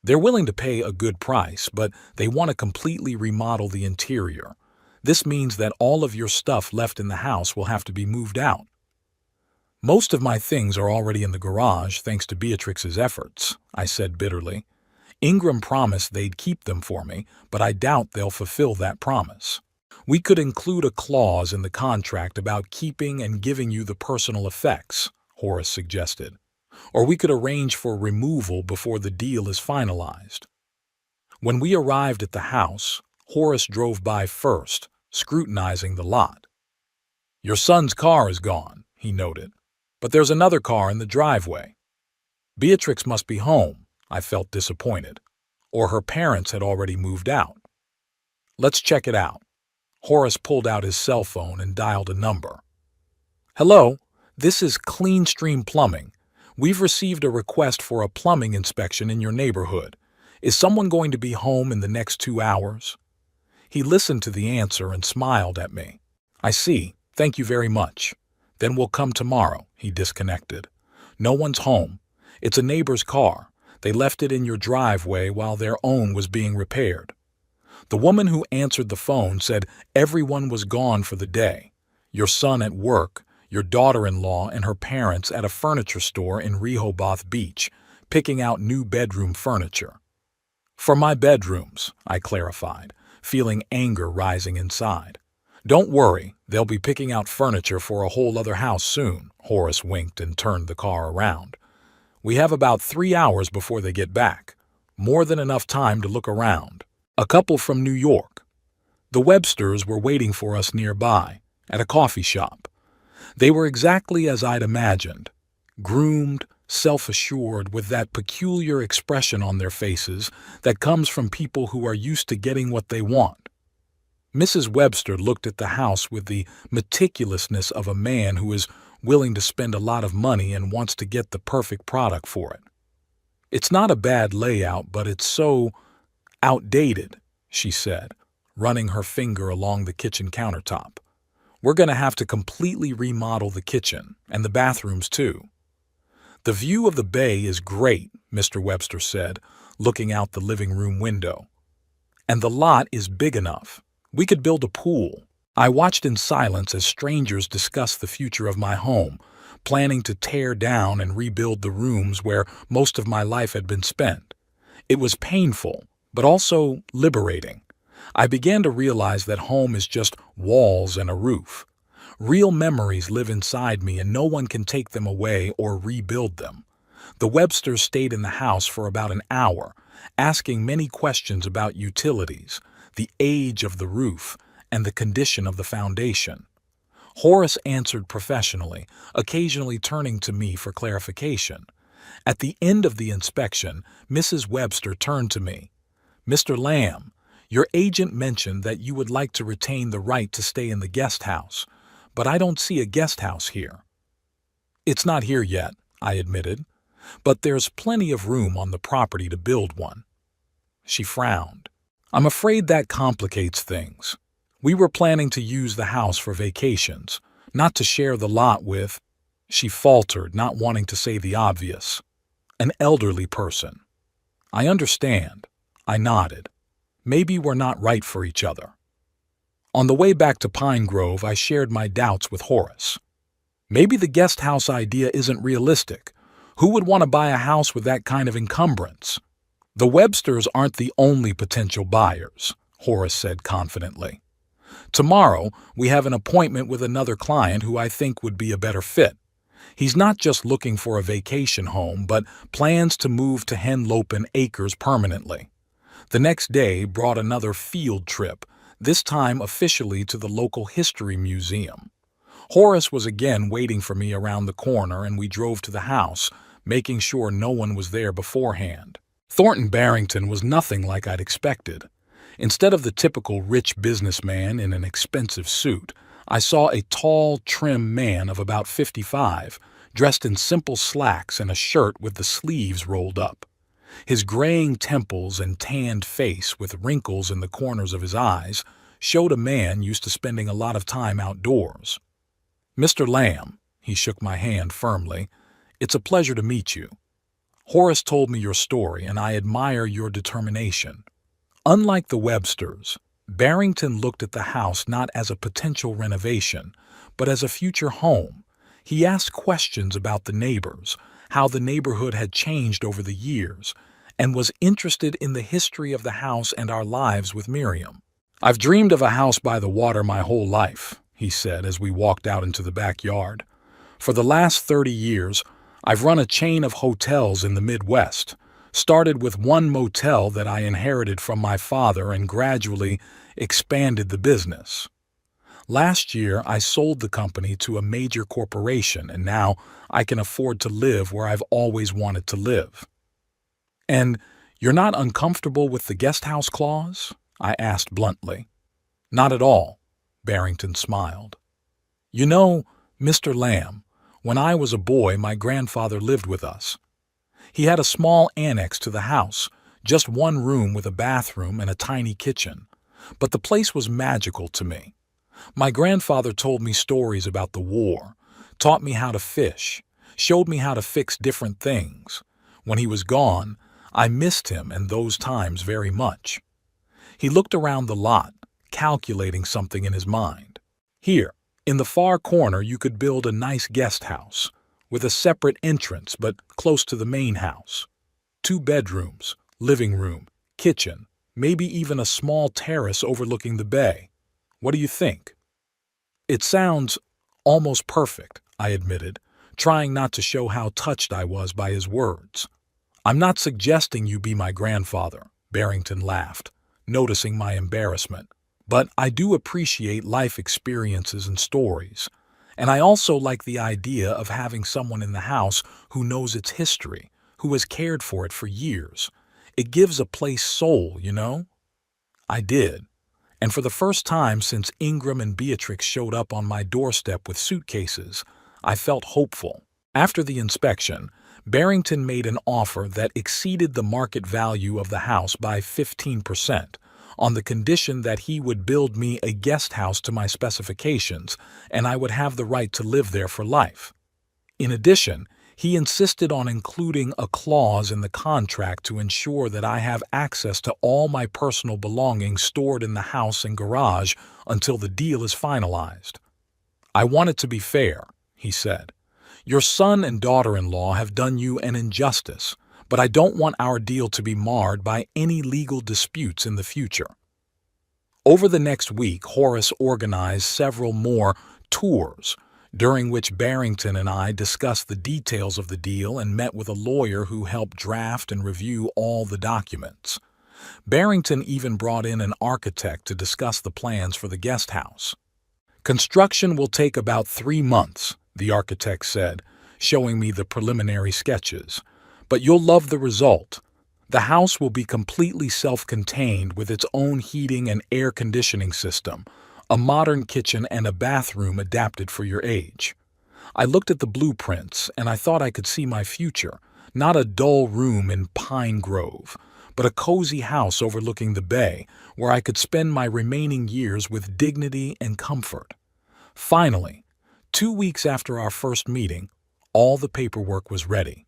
"They're willing to pay a good price, but they want to completely remodel the interior. This means that all of your stuff left in the house will have to be moved out." "Most of my things are already in the garage thanks to Beatrix's efforts," I said bitterly. "Ingram promised they'd keep them for me, but I doubt they'll fulfill that promise." "We could include a clause in the contract about keeping and giving you the personal effects," Horace suggested. "Or we could arrange for removal before the deal is finalized." When we arrived at the house, Horace drove by first, scrutinizing the lot. "Your son's car is gone," he noted, "but there's another car in the driveway." Beatrix must be home, I felt disappointed, or her parents had already moved out. "Let's check it out." Horace pulled out his cell phone and dialed a number. "Hello, this is Clean Stream Plumbing. We've received a request for a plumbing inspection in your neighborhood. Is someone going to be home in the next 2 hours?" He listened to the answer and smiled at me. "I see. Thank you very much. Then we'll come tomorrow." He disconnected. "No one's home. It's a neighbor's car. They left it in your driveway while their own was being repaired." The woman who answered the phone said everyone was gone for the day. Your son at work, your daughter-in-law and her parents at a furniture store in Rehoboth Beach, picking out new bedroom furniture. "For my bedrooms," I clarified, feeling anger rising inside. "Don't worry, they'll be picking out furniture for a whole other house soon." Horace winked and turned the car around. "We have about 3 hours before they get back. More than enough time to look around." A couple from New York. The Websters were waiting for us nearby, at a coffee shop. They were exactly as I'd imagined, groomed, self-assured, with that peculiar expression on their faces that comes from people who are used to getting what they want. Mrs. Webster looked at the house with the meticulousness of a man who is willing to spend a lot of money and wants to get the perfect product for it. "It's not a bad layout, but it's so outdated," she said, running her finger along the kitchen countertop. "We're going to have to completely remodel the kitchen, and the bathrooms too." "The view of the bay is great," Mr. Webster said, looking out the living room window. "And the lot is big enough. We could build a pool." I watched in silence as strangers discussed the future of my home, planning to tear down and rebuild the rooms where most of my life had been spent. It was painful, but also liberating. I began to realize that home is just walls and a roof. Real memories live inside me and no one can take them away or rebuild them. The Websters stayed in the house for about an hour, asking many questions about utilities, the age of the roof, and the condition of the foundation. Horace answered professionally, occasionally turning to me for clarification. At the end of the inspection, Mrs. Webster turned to me. "Mr. Lamb, your agent mentioned that you would like to retain the right to stay in the guest house, but I don't see a guest house here." "It's not here yet," I admitted, "but there's plenty of room on the property to build one." She frowned. "I'm afraid that complicates things. We were planning to use the house for vacations, not to share the lot with—" She faltered, not wanting to say the obvious. "An elderly person." "I understand." I nodded. "Maybe we're not right for each other." On the way back to Pine Grove, I shared my doubts with Horace. "Maybe the guest house idea isn't realistic. Who would want to buy a house with that kind of encumbrance?" "The Websters aren't the only potential buyers," Horace said confidently. "Tomorrow, we have an appointment with another client who I think would be a better fit. He's not just looking for a vacation home, but plans to move to Henlopen Acres permanently." The next day brought another field trip, this time officially to the local history museum. Horace was again waiting for me around the corner and we drove to the house, making sure no one was there beforehand. Thornton Barrington was nothing like I'd expected. Instead of the typical rich businessman in an expensive suit, I saw a tall, trim man of about 55, dressed in simple slacks and a shirt with the sleeves rolled up. His graying temples and tanned face with wrinkles in the corners of his eyes showed a man used to spending a lot of time outdoors. "Mr. Lamb," he shook my hand firmly, "it's a pleasure to meet you. Horace told me your story and I admire your determination." Unlike the Websters, Barrington looked at the house not as a potential renovation, but as a future home. He asked questions about the neighbors, how the neighborhood had changed over the years, and was interested in the history of the house and our lives with Miriam. "I've dreamed of a house by the water my whole life," he said as we walked out into the backyard. "For the last 30 years, I've run a chain of hotels in the Midwest. Started with one motel that I inherited from my father and gradually expanded the business. Last year, I sold the company to a major corporation, and now I can afford to live where I've always wanted to live." "And you're not uncomfortable with the guest house clause?" I asked bluntly. "Not at all," Barrington smiled. "You know, Mr. Lamb, when I was a boy, my grandfather lived with us. He had a small annex to the house, just one room with a bathroom and a tiny kitchen. But the place was magical to me. My grandfather told me stories about the war, taught me how to fish, showed me how to fix different things. When he was gone, I missed him and those times very much." He looked around the lot, calculating something in his mind. "Here, in the far corner, you could build a nice guest house, with a separate entrance but close to the main house. 2 bedrooms, living room, kitchen, maybe even a small terrace overlooking the bay. What do you think?" "It sounds almost perfect," I admitted, trying not to show how touched I was by his words. "I'm not suggesting you be my grandfather," Barrington laughed, noticing my embarrassment. "But I do appreciate life experiences and stories. And I also like the idea of having someone in the house who knows its history, who has cared for it for years. It gives a place soul, you know?" I did. And for the first time since Ingram and Beatrix showed up on my doorstep with suitcases, I felt hopeful. After the inspection, Barrington made an offer that exceeded the market value of the house by 15%, on the condition that he would build me a guest house to my specifications and I would have the right to live there for life. In addition, he insisted on including a clause in the contract to ensure that I have access to all my personal belongings stored in the house and garage until the deal is finalized. "I want it to be fair," he said. "Your son and daughter-in-law have done you an injustice, but I don't want our deal to be marred by any legal disputes in the future." Over the next week, Horace organized several more tours, during which Barrington and I discussed the details of the deal and met with a lawyer who helped draft and review all the documents. Barrington even brought in an architect to discuss the plans for the guest house. "Construction will take about 3 months," the architect said, showing me the preliminary sketches. "But you'll love the result. The house will be completely self-contained with its own heating and air conditioning system, a modern kitchen and a bathroom adapted for your age." I looked at the blueprints and I thought I could see my future, not a dull room in Pine Grove, but a cozy house overlooking the bay where I could spend my remaining years with dignity and comfort. Finally, 2 weeks after our first meeting, all the paperwork was ready.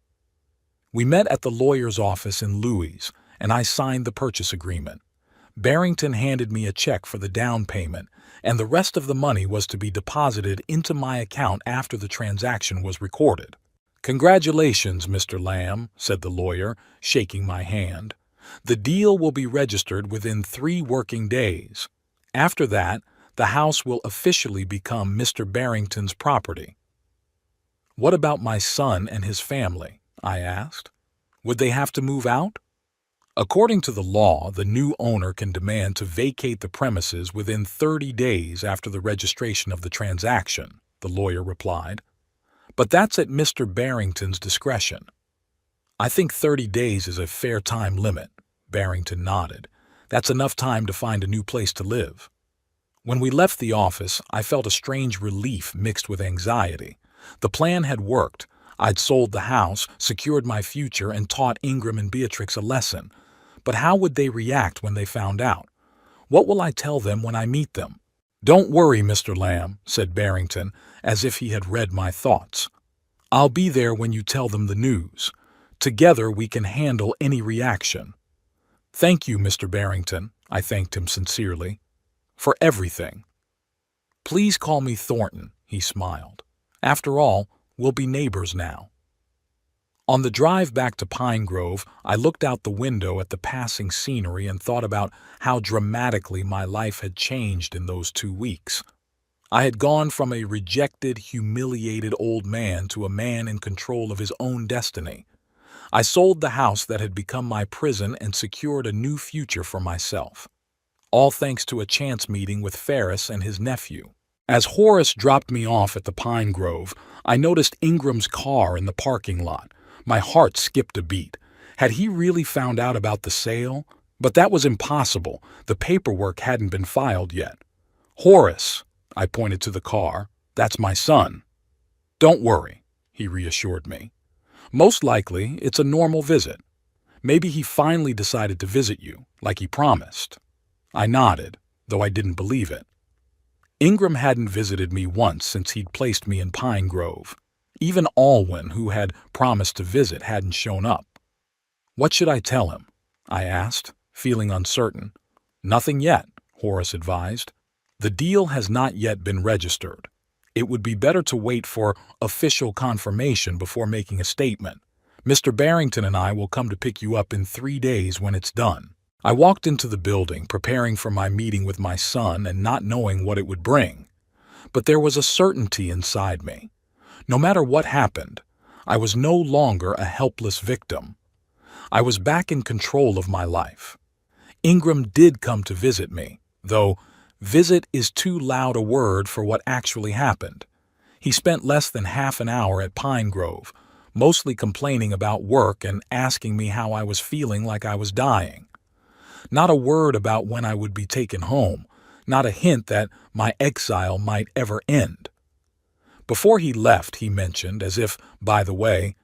We met at the lawyer's office in Louis, and I signed the purchase agreement. Barrington handed me a check for the down payment, and the rest of the money was to be deposited into my account after the transaction was recorded. "Congratulations, Mr. Lamb," said the lawyer, shaking my hand. "The deal will be registered within 3 working days. After that, the house will officially become Mr. Barrington's property." "What about my son and his family?" I asked. "Would they have to move out?" "According to the law, the new owner can demand to vacate the premises within 30 days after the registration of the transaction," the lawyer replied. "But that's at Mr. Barrington's discretion." "I think 30 days is a fair time limit," Barrington nodded. "That's enough time to find a new place to live." When we left the office, I felt a strange relief mixed with anxiety. The plan had worked. I'd sold the house, secured my future, and taught Ingram and Beatrix a lesson. But how would they react when they found out? What will I tell them when I meet them? "Don't worry, Mr. Lamb," said Barrington, as if he had read my thoughts. "I'll be there when you tell them the news. Together we can handle any reaction." "Thank you, Mr. Barrington," I thanked him sincerely, "for everything." "Please call me Thornton," he smiled. "After all, we'll be neighbors now." On the drive back to Pine Grove, I looked out the window at the passing scenery and thought about how dramatically my life had changed in those 2 weeks. I had gone from a rejected, humiliated old man to a man in control of his own destiny. I sold the house that had become my prison and secured a new future for myself. All thanks to a chance meeting with Ferris and his nephew. As Horace dropped me off at the Pine Grove, I noticed Ingram's car in the parking lot. My heart skipped a beat. Had he really found out about the sale? But that was impossible. The paperwork hadn't been filed yet. "Horace," I pointed to the car, "that's my son." "Don't worry," he reassured me. "Most likely, it's a normal visit. Maybe he finally decided to visit you, like he promised." I nodded, though I didn't believe it. Ingram hadn't visited me once since he'd placed me in Pine Grove. Even Alwyn, who had promised to visit, hadn't shown up. "What should I tell him?" I asked, feeling uncertain. "Nothing yet," Horace advised. "The deal has not yet been registered. It would be better to wait for official confirmation before making a statement. Mr. Barrington and I will come to pick you up in 3 days when it's done." I walked into the building, preparing for my meeting with my son and not knowing what it would bring. But there was a certainty inside me. No matter what happened, I was no longer a helpless victim. I was back in control of my life. Ingram did come to visit me, though visit is too loud a word for what actually happened. He spent less than half an hour at Pine Grove, mostly complaining about work and asking me how I was feeling like I was dying. Not a word about when I would be taken home, not a hint that my exile might ever end. Before he left, he mentioned, as if, by the way,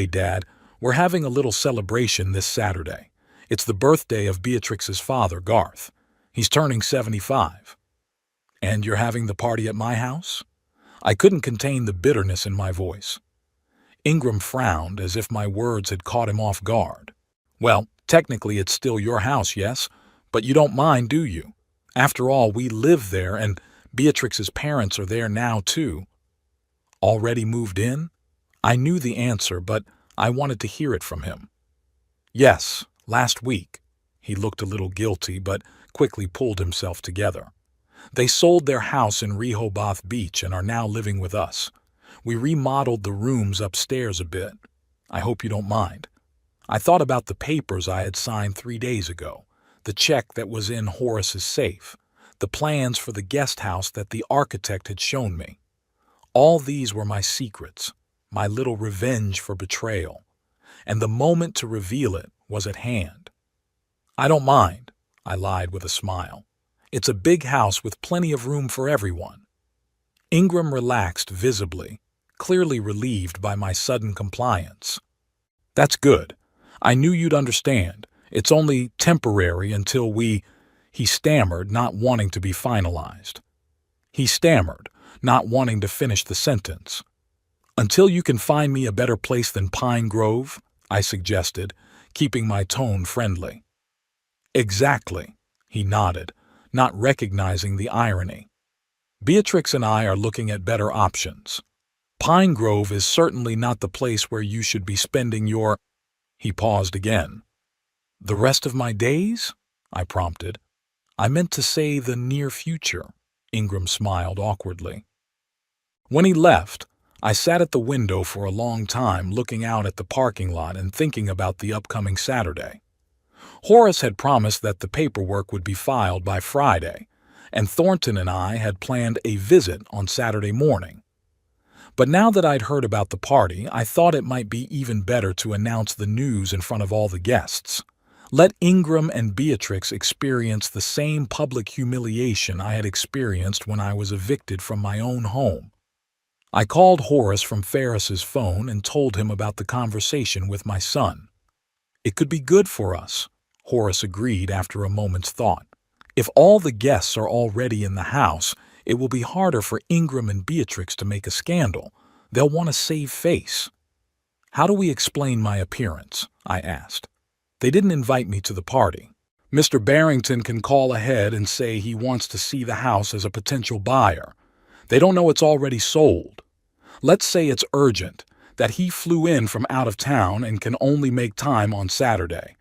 Dad, we're having a little celebration this Saturday. It's the birthday of Beatrix's father, Garth. He's turning 75. "And you're having the party at my house?" I couldn't contain the bitterness in my voice. Ingram frowned, as if my words had caught him off guard. "Well, technically it's still your house, yes, but you don't mind, do you? After all, we live there, and Beatrix's parents are there now, too." "Already moved in?" I knew the answer, but I wanted to hear it from him. "Yes, last week." He looked a little guilty, but quickly pulled himself together. They sold their house in Rehoboth Beach and are now living with us. We remodeled the rooms upstairs a bit. I hope you don't mind. I thought about the papers I had signed 3 days ago, the check that was in Horace's safe, the plans for the guest house that the architect had shown me. All these were my secrets, my little revenge for betrayal, and the moment to reveal it was at hand. I don't mind, I lied with a smile. It's a big house with plenty of room for everyone. Ingram relaxed visibly, clearly relieved by my sudden compliance. That's good. I knew you'd understand. It's only temporary until he stammered, not wanting to be finalized. He stammered, not wanting to finish the sentence. Until you can find me a better place than Pine Grove, I suggested, keeping my tone friendly. Exactly, he nodded, not recognizing the irony. Beatrix and I are looking at better options. Pine Grove is certainly not the place where you should be spending your... He paused again. The rest of my days? I prompted. I meant to say the near future. Ingram smiled awkwardly. When he left, I sat at the window for a long time looking out at the parking lot and thinking about the upcoming Saturday. Horace had promised that the paperwork would be filed by Friday, and Thornton and I had planned a visit on Saturday morning. But now that I'd heard about the party, I thought it might be even better to announce the news in front of all the guests. Let Ingram and Beatrix experience the same public humiliation I had experienced when I was evicted from my own home. I called Horace from Ferris's phone and told him about the conversation with my son. It could be good for us, Horace agreed after a moment's thought. If all the guests are already in the house, it will be harder for Ingram and Beatrix to make a scandal. They'll want to save face. How do we explain my appearance? I asked. They didn't invite me to the party. Mr. Barrington can call ahead and say he wants to see the house as a potential buyer. They don't know it's already sold. Let's say it's urgent, that he flew in from out of town and can only make time on Saturday.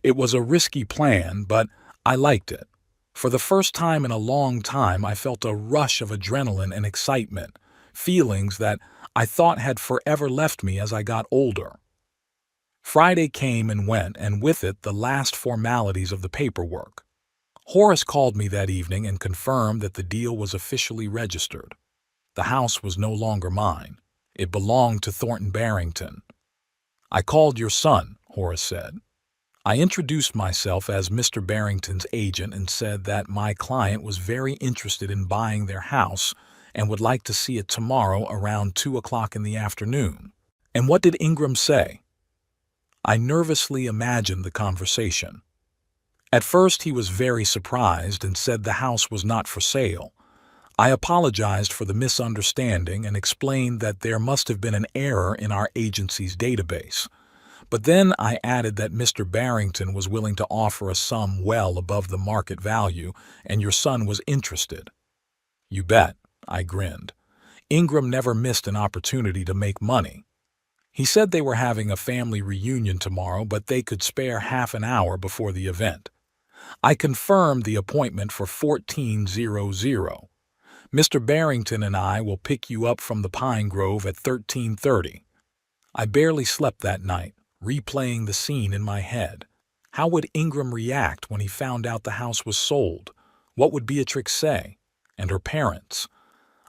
It was a risky plan, but I liked it. For the first time in a long time, I felt a rush of adrenaline and excitement, feelings that I thought had forever left me as I got older. Friday came and went, and with it the last formalities of the paperwork. Horace called me that evening and confirmed that the deal was officially registered. The house was no longer mine. It belonged to Thornton Barrington. I called your son, Horace said. I introduced myself as Mr. Barrington's agent and said that my client was very interested in buying their house and would like to see it tomorrow around 2 o'clock in the afternoon. And what did Ingram say? I nervously imagined the conversation. At first he was very surprised and said the house was not for sale. I apologized for the misunderstanding and explained that there must have been an error in our agency's database. But then I added that Mr. Barrington was willing to offer a sum well above the market value, and your son was interested. You bet, I grinned. Ingram never missed an opportunity to make money. He said they were having a family reunion tomorrow, but they could spare half an hour before the event. I confirmed the appointment for 14:00. Mr. Barrington and I will pick you up from the Pine Grove at 13:30. I barely slept that night, replaying the scene in my head. How would Ingram react when he found out the house was sold? What would Beatrix say? And her parents?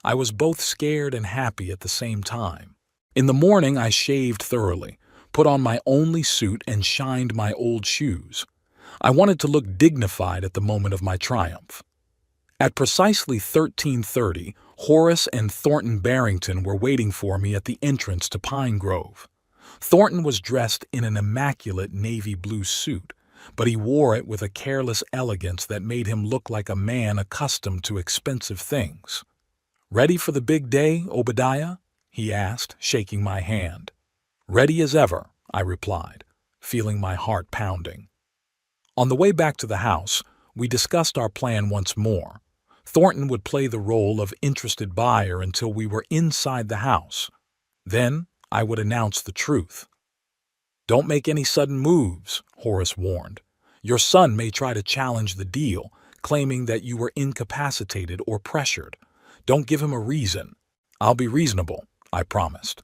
I was both scared and happy at the same time. In the morning I shaved thoroughly, put on my only suit and shined my old shoes. I wanted to look dignified at the moment of my triumph. At precisely 13:30, Horace and Thornton Barrington were waiting for me at the entrance to Pine Grove. Thornton was dressed in an immaculate navy blue suit, but he wore it with a careless elegance that made him look like a man accustomed to expensive things. "Ready for the big day, Obadiah?" he asked, shaking my hand. "Ready as ever," I replied, feeling my heart pounding. On the way back to the house, we discussed our plan once more. Thornton would play the role of interested buyer until we were inside the house. Then I would announce the truth. "Don't make any sudden moves," Horace warned. "Your son may try to challenge the deal, claiming that you were incapacitated or pressured. Don't give him a reason. I'll be reasonable, I promised,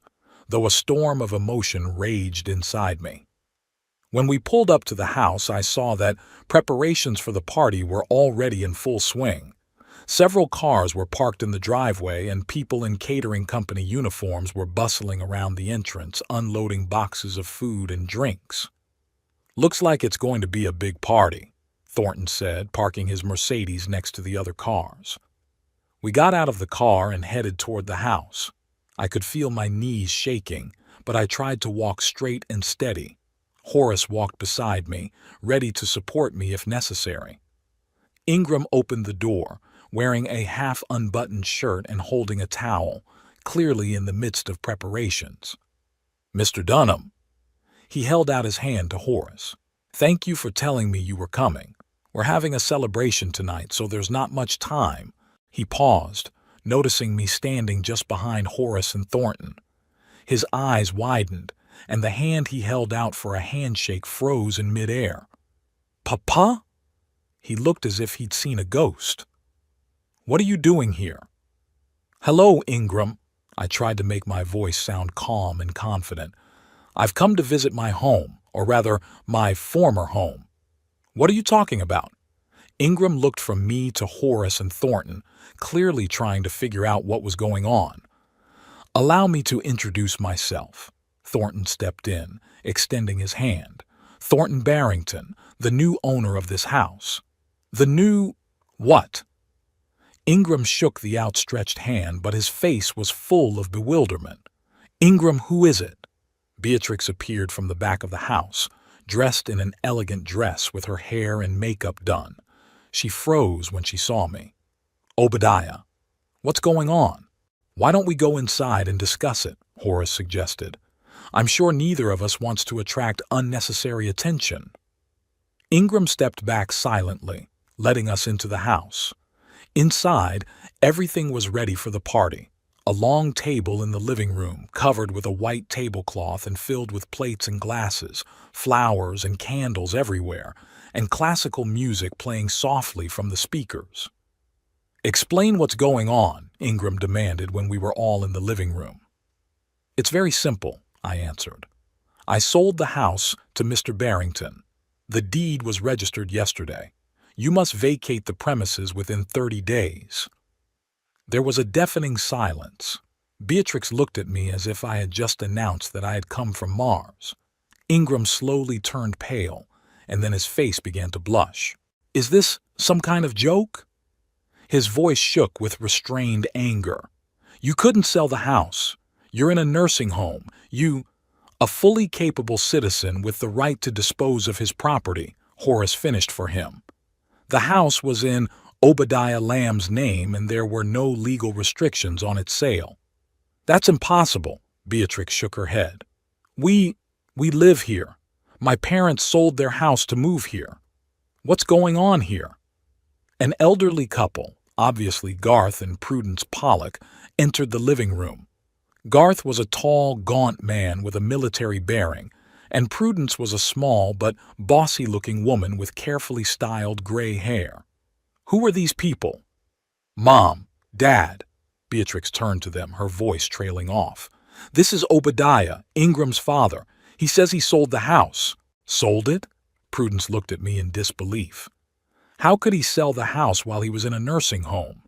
though a storm of emotion raged inside me. When we pulled up to the house, I saw that preparations for the party were already in full swing. Several cars were parked in the driveway, and people in catering company uniforms were bustling around the entrance, unloading boxes of food and drinks. "Looks like it's going to be a big party," Thornton said, parking his Mercedes next to the other cars. We got out of the car and headed toward the house. I could feel my knees shaking, but I tried to walk straight and steady. Horace walked beside me, ready to support me if necessary. Ingram opened the door, wearing a half-unbuttoned shirt and holding a towel, clearly in the midst of preparations. "Mr. Dunham." He held out his hand to Horace. "Thank you for telling me you were coming. We're having a celebration tonight, so there's not much time." He paused, noticing me standing just behind Horace and Thornton. His eyes widened, and the hand he held out for a handshake froze in midair. "Papa?" He looked as if he'd seen a ghost. "What are you doing here?" "Hello, Ingram." I tried to make my voice sound calm and confident. "I've come to visit my home, or rather, my former home." "What are you talking about?" Ingram looked from me to Horace and Thornton, clearly trying to figure out what was going on. "Allow me to introduce myself." Thornton stepped in, extending his hand. "Thornton Barrington, the new owner of this house." "The new what?" Ingram shook the outstretched hand, but his face was full of bewilderment. "Ingram, who is it?" Beatrix appeared from the back of the house, dressed in an elegant dress with her hair and makeup done. She froze when she saw me. "Obadiah." "What's going on?" "Why don't we go inside and discuss it?" Horace suggested. "I'm sure neither of us wants to attract unnecessary attention." Ingram stepped back silently, letting us into the house. Inside, everything was ready for the party. A long table in the living room, covered with a white tablecloth and filled with plates and glasses, flowers and candles everywhere, and classical music playing softly from the speakers. "Explain what's going on," Ingram demanded when we were all in the living room. "It's very simple," I answered. "I sold the house to Mr. Barrington. The deed was registered yesterday. You must vacate the premises within 30 days. There was a deafening silence. Beatrix looked at me as if I had just announced that I had come from Mars. Ingram slowly turned pale, and then his face began to blush. "Is this some kind of joke?" His voice shook with restrained anger. "You couldn't sell the house. You're in a nursing home. A fully capable citizen with the right to dispose of his property," Horace finished for him. "The house was in Obadiah Lamb's name, and there were no legal restrictions on its sale." "That's impossible," Beatrix shook her head. We live here. My parents sold their house to move here. What's going on here?" An elderly couple, obviously Garth and Prudence Pollock, entered the living room. Garth was a tall, gaunt man with a military bearing, and Prudence was a small but bossy-looking woman with carefully styled gray hair. "Who were these people?" "Mom, Dad." Beatrix turned to them, her voice trailing off. "This is Obadiah, Ingram's father. He says he sold the house." "Sold it?" Prudence looked at me in disbelief. "How could he sell the house while he was in a nursing home?"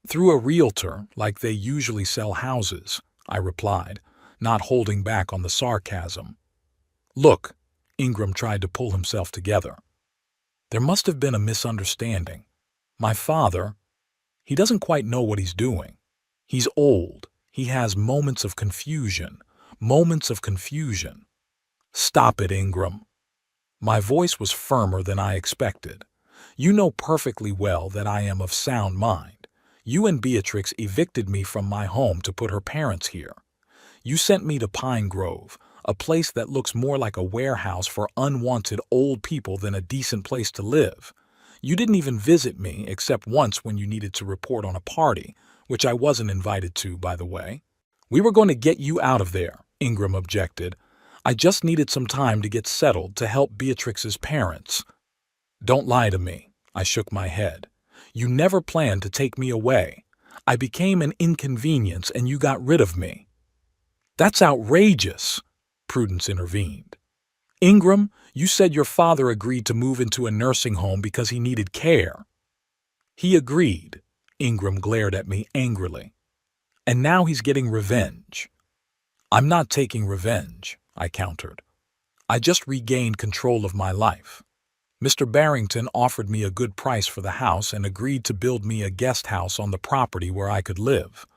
"Through a realtor, like they usually sell houses," I replied, not holding back on the sarcasm. "Look," Ingram tried to pull himself together. "There must have been a misunderstanding. My father, he doesn't quite know what he's doing. He's old. He has moments of confusion. Moments of confusion." "Stop it, Ingram." My voice was firmer than I expected. "You know perfectly well that I am of sound mind. You and Beatrix evicted me from my home to put her parents here. You sent me to Pine Grove, a place that looks more like a warehouse for unwanted old people than a decent place to live. You didn't even visit me except once when you needed to report on a party, which I wasn't invited to, by the way. We were going to get you out of there," Ingram objected. "I just needed some time to get settled to help Beatrix's parents." "Don't lie to me," I shook my head. You never planned to take me away. I became an inconvenience and you got rid of me. That's outrageous, Prudence intervened. Ingram, you said your father agreed to move into a nursing home because he needed care. He agreed. Ingram glared at me angrily. And now he's getting revenge. I'm not taking revenge, I countered. I just regained control of my life. Mr. Barrington offered me a good price for the house and agreed to build me a guest house on the property where I could live.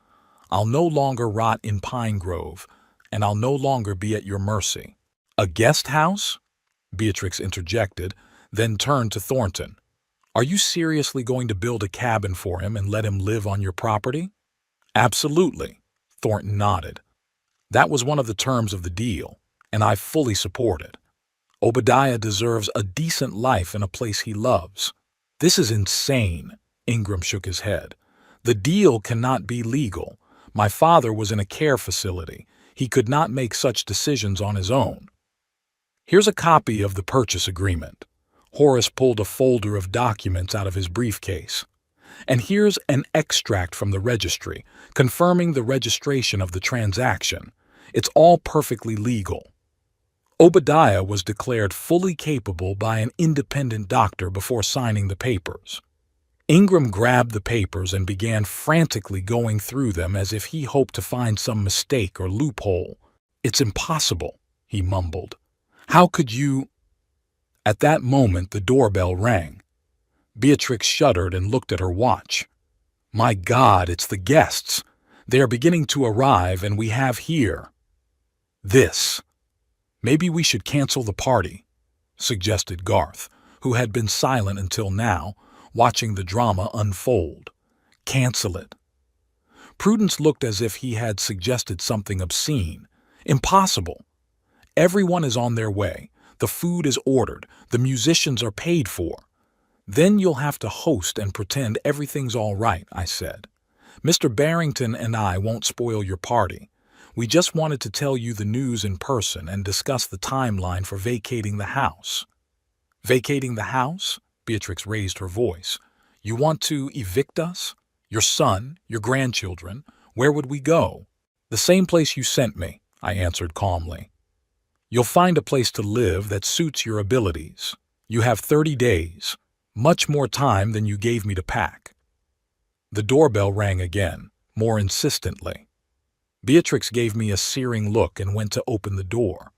I'll no longer rot in Pine Grove, and I'll no longer be at your mercy. A guest house? Beatrix interjected, then turned to Thornton. Are you seriously going to build a cabin for him and let him live on your property? Absolutely, Thornton nodded. That was one of the terms of the deal, and I fully support it. Obadiah deserves a decent life in a place he loves. This is insane, Ingram shook his head. The deal cannot be legal. My father was in a care facility. He could not make such decisions on his own. Here's a copy of the purchase agreement. Horace pulled a folder of documents out of his briefcase. And here's an extract from the registry, confirming the registration of the transaction. It's all perfectly legal. Obadiah was declared fully capable by an independent doctor before signing the papers. Ingram grabbed the papers and began frantically going through them as if he hoped to find some mistake or loophole. It's impossible, he mumbled. How could you? At that moment, the doorbell rang. Beatrix shuddered and looked at her watch. My God, it's the guests. They are beginning to arrive, and we have here this. Maybe we should cancel the party, suggested Garth, who had been silent until now, watching the drama unfold. Cancel it. Prudence looked as if he had suggested something obscene. Impossible. Everyone is on their way. The food is ordered. The musicians are paid for. Then you'll have to host and pretend everything's all right, I said. Mr. Barrington and I won't spoil your party. We just wanted to tell you the news in person and discuss the timeline for vacating the house. Vacating the house? Beatrix raised her voice. You want to evict us? Your son, your grandchildren? Where would we go? The same place you sent me, I answered calmly. You'll find a place to live that suits your abilities. You have 30 days, much more time than you gave me to pack. The doorbell rang again, more insistently. Beatrix gave me a searing look and went to open the door.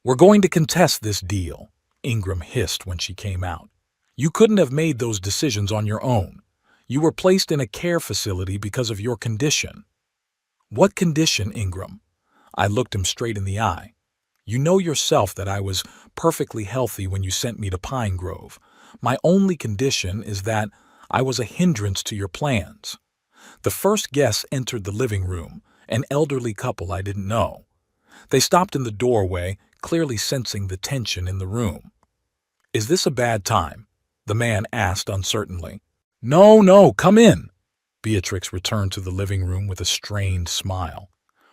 We're going to contest this deal, Ingram hissed when she came out. You couldn't have made those decisions on your own. You were placed in a care facility because of your condition. What condition, Ingram? I looked him straight in the eye. You know yourself that I was perfectly healthy when you sent me to Pine Grove. My only condition is that I was a hindrance to your plans. The first guests entered the living room, an elderly couple I didn't know. They stopped in the doorway, clearly sensing the tension in the room. Is this a bad time? The man asked uncertainly. No, come in. Beatrix returned to the living room with a strained smile.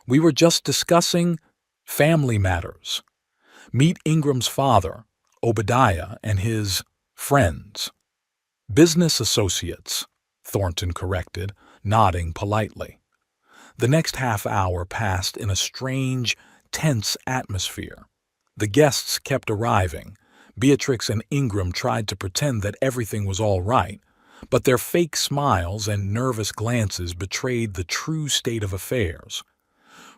We were just discussing family matters. Meet Ingram's father, Obadiah, and his friends. Business associates, Thornton corrected, nodding politely. The next half hour passed in a strange, tense atmosphere. The guests kept arriving. Beatrix and Ingram tried to pretend that everything was all right, but their fake smiles and nervous glances betrayed the true state of affairs.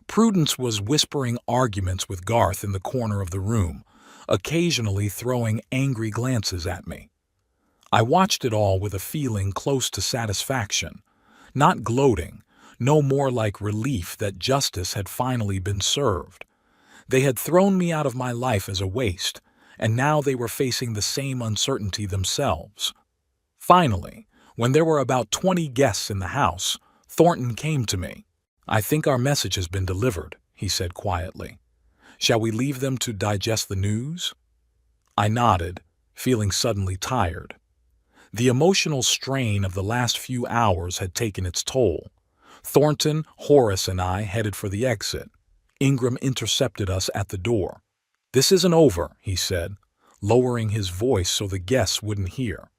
Prudence was whispering arguments with Garth in the corner of the room, occasionally throwing angry glances at me. I watched it all with a feeling close to satisfaction, not gloating, no more like relief that justice had finally been served. They had thrown me out of my life as a waste, and now they were facing the same uncertainty themselves. Finally, when there were about 20 guests in the house, Thornton came to me. I think our message has been delivered, he said quietly. Shall we leave them to digest the news? I nodded, feeling suddenly tired. The emotional strain of the last few hours had taken its toll. Thornton, Horace, and I headed for the exit. Ingram intercepted us at the door. This isn't over, he said, lowering his voice so the guests wouldn't hear.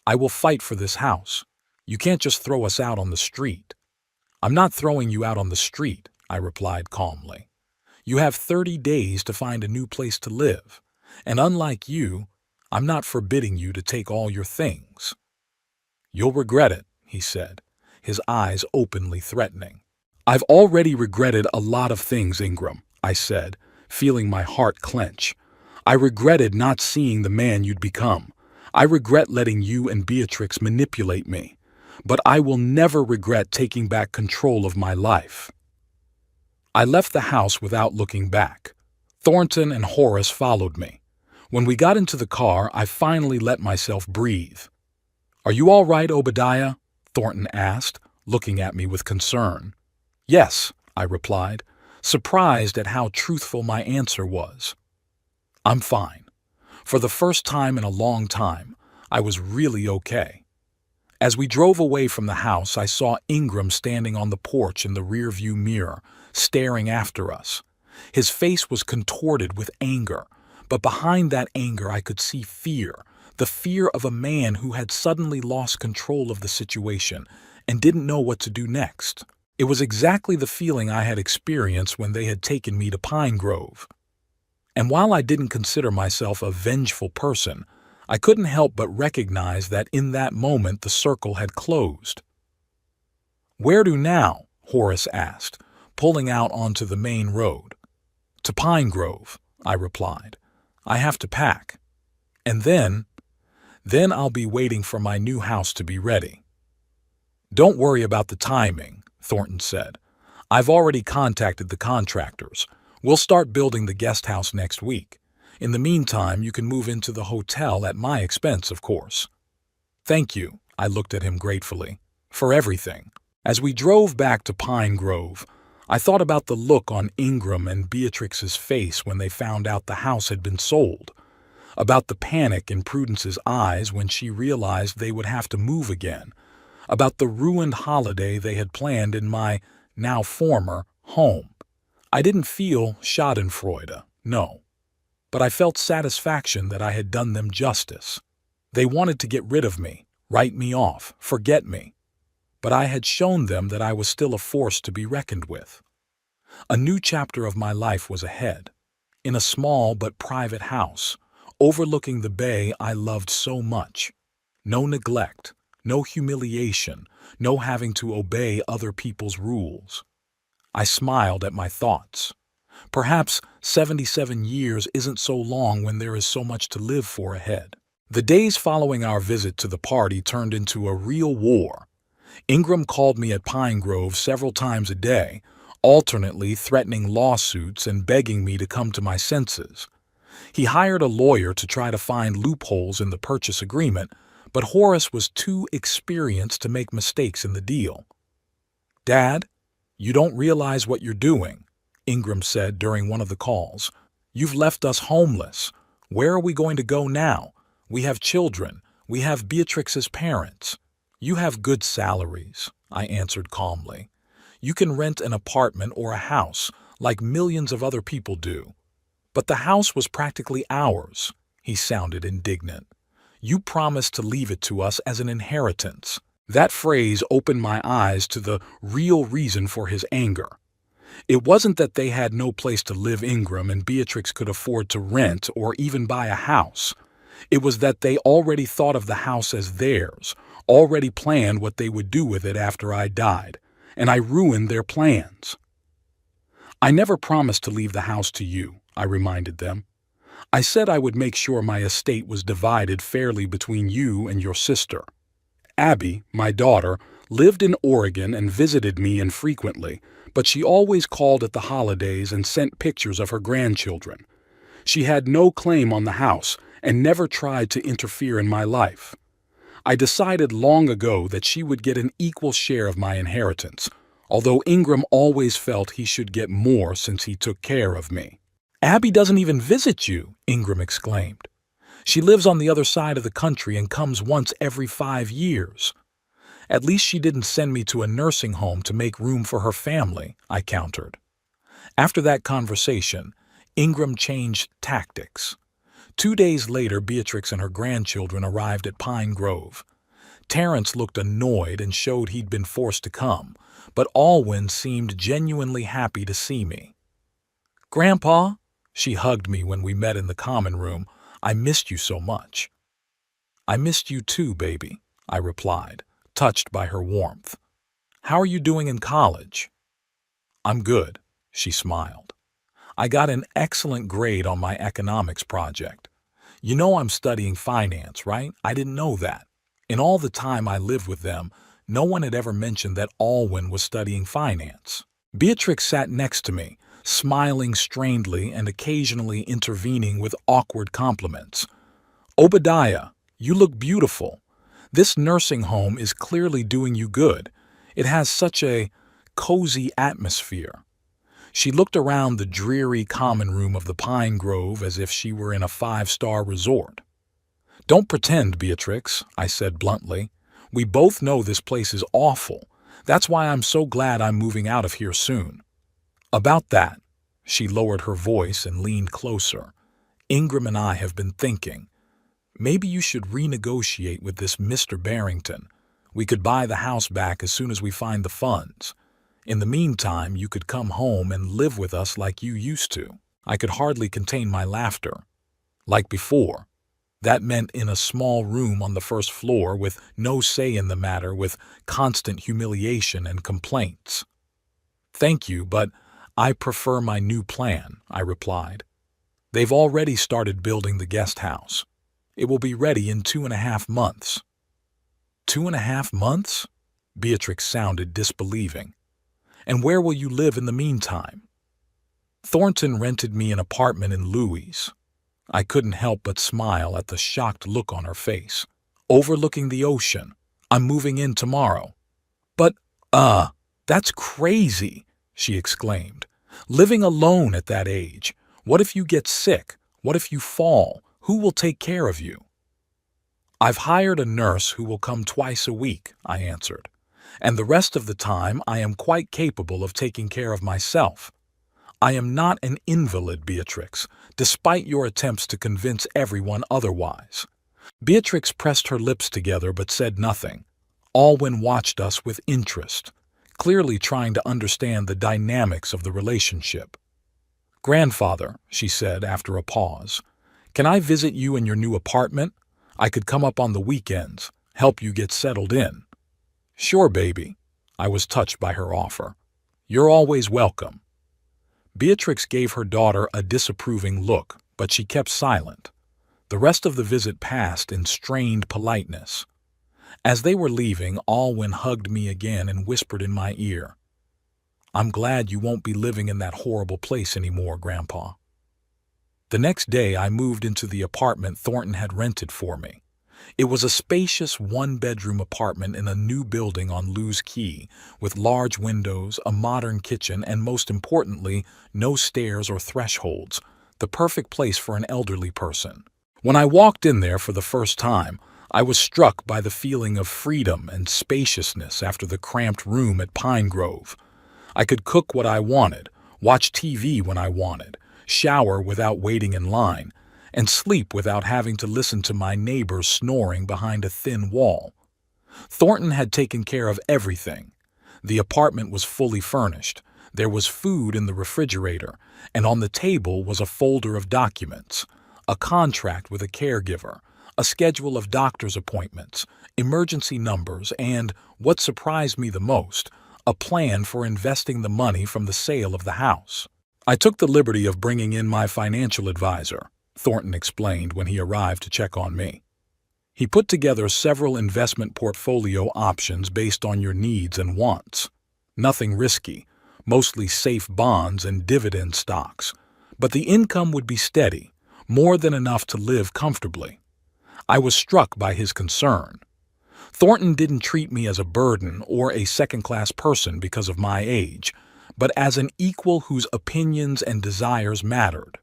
I will fight for this house. You can't just throw us out on the street." "I'm not throwing you out on the street," I replied calmly. "You have 30 days to find a new place to live. And unlike you, I'm not forbidding you to take all your things." "You'll regret it," he said, his eyes openly threatening. "I've already regretted a lot of things, Ingram," I said, feeling my heart clench. "I regretted not seeing the man you'd become. I regret letting you and Beatrix manipulate me. But I will never regret taking back control of my life." I left the house without looking back. Thornton and Horace followed me. When we got into the car, I finally let myself breathe. "Are you all right, Obadiah?" Thornton asked, looking at me with concern. "Yes," I replied, surprised at how truthful my answer was. "I'm fine." For the first time in a long time, I was really okay. As we drove away from the house, I saw Ingram standing on the porch in the rearview mirror, staring after us. His face was contorted with anger, but behind that anger I could see fear, the fear of a man who had suddenly lost control of the situation and didn't know what to do next. It was exactly the feeling I had experienced when they had taken me to Pine Grove. And while I didn't consider myself a vengeful person, I couldn't help but recognize that in that moment the circle had closed. "Where to now?" Horace asked, pulling out onto the main road. "To Pine Grove," I replied. "I have to pack. And then I'll be waiting for my new house to be ready." "Don't worry about the timing," Thornton said. "I've already contacted the contractors. We'll start building the guest house next week. In the meantime, you can move into the hotel at my expense, of course." "Thank you," I looked at him gratefully, "for everything." As we drove back to Pine Grove, I thought about the look on Ingram and Beatrix's face when they found out the house had been sold, about the panic in Prudence's eyes when she realized they would have to move again, about the ruined holiday they had planned in my, now former, home. I didn't feel schadenfreude, no, but I felt satisfaction that I had done them justice. They wanted to get rid of me, write me off, forget me. But I had shown them that I was still a force to be reckoned with. A new chapter of my life was ahead, in a small but private house, overlooking the bay I loved so much. No neglect, no humiliation, no having to obey other people's rules. I smiled at my thoughts. Perhaps 77 years isn't so long when there is so much to live for ahead. The days following our visit to the party turned into a real war. Ingram called me at Pine Grove several times a day, alternately threatening lawsuits and begging me to come to my senses. He hired a lawyer to try to find loopholes in the purchase agreement, but Horace was too experienced to make mistakes in the deal. "Dad, you don't realize what you're doing," Ingram said during one of the calls. "You've left us homeless. Where are we going to go now? We have children. We have Beatrix's parents." "You have good salaries," I answered calmly. "You can rent an apartment or a house like millions of other people do." "But the house was practically ours," he sounded indignant. "You promised to leave it to us as an inheritance." That phrase opened my eyes to the real reason for his anger. It wasn't that they had no place to live, Ingram and Beatrix could afford to rent or even buy a house. It was that they already thought of the house as theirs, already planned what they would do with it after I died, and I ruined their plans. "I never promised to leave the house to you," I reminded them. "I said I would make sure my estate was divided fairly between you and your sister." Abby, my daughter, lived in Oregon and visited me infrequently, but she always called at the holidays and sent pictures of her grandchildren. She had no claim on the house and never tried to interfere in my life. I decided long ago that she would get an equal share of my inheritance, although Ingram always felt he should get more since he took care of me. "Abby doesn't even visit you," Ingram exclaimed. "She lives on the other side of the country and comes once every 5 years. "At least she didn't send me to a nursing home to make room for her family," I countered. After that conversation, Ingram changed tactics. 2 days later, Beatrix and her grandchildren arrived at Pine Grove. Terrence looked annoyed and showed he'd been forced to come, but Alwyn seemed genuinely happy to see me. "Grandpa," she hugged me when we met in the common room, "I missed you so much." "I missed you too, baby," I replied, touched by her warmth. "How are you doing in college?" "I'm good," she smiled. "I got an excellent grade on my economics project. You know I'm studying finance, right? I didn't know that. In all the time I lived with them, no one had ever mentioned that Alwyn was studying finance." Beatrix sat next to me, smiling strangely and occasionally intervening with awkward compliments. "Obadiah, you look beautiful. This nursing home is clearly doing you good. It has such a cozy atmosphere." She looked around the dreary common room of the Pine Grove as if she were in a five-star resort. "Don't pretend, Beatrix," I said bluntly. "We both know this place is awful. That's why I'm so glad I'm moving out of here soon." "About that," she lowered her voice and leaned closer, "Ingram and I have been thinking. Maybe you should renegotiate with this Mr. Barrington. We could buy the house back as soon as we find the funds. In the meantime, you could come home and live with us like you used to." I could hardly contain my laughter. Like before. That meant in a small room on the first floor with no say in the matter, with constant humiliation and complaints. "Thank you, but I prefer my new plan," I replied. "They've already started building the guest house. It will be ready in 2.5 months." 2.5 months? Beatrix sounded disbelieving. "And where will you live in the meantime?" "Thornton rented me an apartment in Louis." I couldn't help but smile at the shocked look on her face. "Overlooking the ocean. I'm moving in tomorrow." "But, that's crazy," she exclaimed. "Living alone at that age. What if you get sick? What if you fall? Who will take care of you?" "I've hired a nurse who will come twice a week," I answered. "And the rest of the time I am quite capable of taking care of myself. I am not an invalid, Beatrix, despite your attempts to convince everyone otherwise." Beatrix pressed her lips together but said nothing. Alwyn watched us with interest, clearly trying to understand the dynamics of the relationship. "Grandfather," she said after a pause, "can I visit you in your new apartment? I could come up on the weekends, help you get settled in." "Sure, baby." I was touched by her offer. "You're always welcome." Beatrix gave her daughter a disapproving look, but she kept silent. The rest of the visit passed in strained politeness. As they were leaving, Alwyn hugged me again and whispered in my ear, "I'm glad you won't be living in that horrible place anymore, Grandpa." The next day I moved into the apartment Thornton had rented for me. It was a spacious one-bedroom apartment in a new building on Lewes Quay, with large windows, a modern kitchen, and most importantly, no stairs or thresholds, the perfect place for an elderly person. When I walked in there for the first time, I was struck by the feeling of freedom and spaciousness after the cramped room at Pine Grove. I could cook what I wanted, watch TV when I wanted, shower without waiting in line, and sleep without having to listen to my neighbors snoring behind a thin wall. Thornton had taken care of everything. The apartment was fully furnished. There was food in the refrigerator, and on the table was a folder of documents, a contract with a caregiver, a schedule of doctor's appointments, emergency numbers, and, what surprised me the most, a plan for investing the money from the sale of the house. "I took the liberty of bringing in my financial advisor," Thornton explained when he arrived to check on me. "He put together several investment portfolio options based on your needs and wants. Nothing risky, mostly safe bonds and dividend stocks, but the income would be steady, more than enough to live comfortably." I was struck by his concern. Thornton didn't treat me as a burden or a second-class person because of my age, but as an equal whose opinions and desires mattered.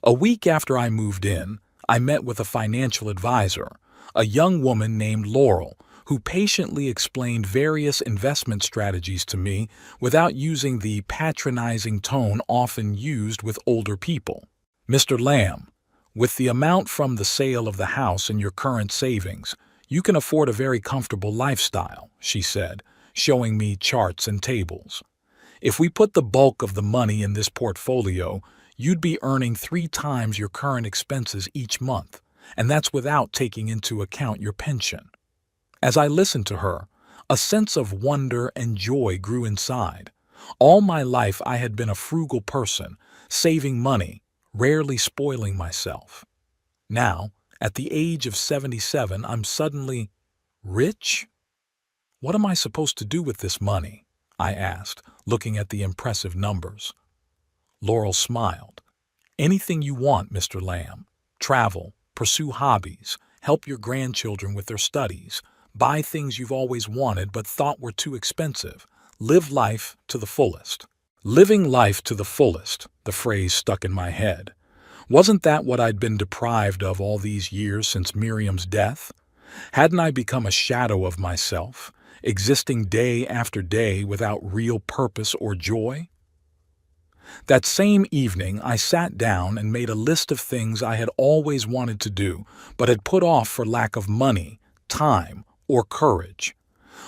A week after I moved in, I met with a financial advisor, a young woman named Laurel, who patiently explained various investment strategies to me without using the patronizing tone often used with older people. "Mr. Lamb, with the amount from the sale of the house and your current savings, You can afford a very comfortable lifestyle, she said, showing me charts and tables. If we put the bulk of the money in this portfolio, you'd be earning 3 times your current expenses each month, and that's without taking into account your pension. As I listened to her, a sense of wonder and joy grew inside. All my life I had been a frugal person, saving money, rarely spoiling myself. Now, at the age of 77, I'm suddenly rich? What am I supposed to do with this money? I asked, looking at the impressive numbers. Laurel smiled. Anything you want, Mr. Lamb. Travel, pursue hobbies, help your grandchildren with their studies, buy things you've always wanted but thought were too expensive. Live life to the fullest. Living life to the fullest, the phrase stuck in my head. Wasn't that what I'd been deprived of all these years since Miriam's death? Hadn't I become a shadow of myself, existing day after day without real purpose or joy? That same evening, I sat down and made a list of things I had always wanted to do, but had put off for lack of money, time, or courage.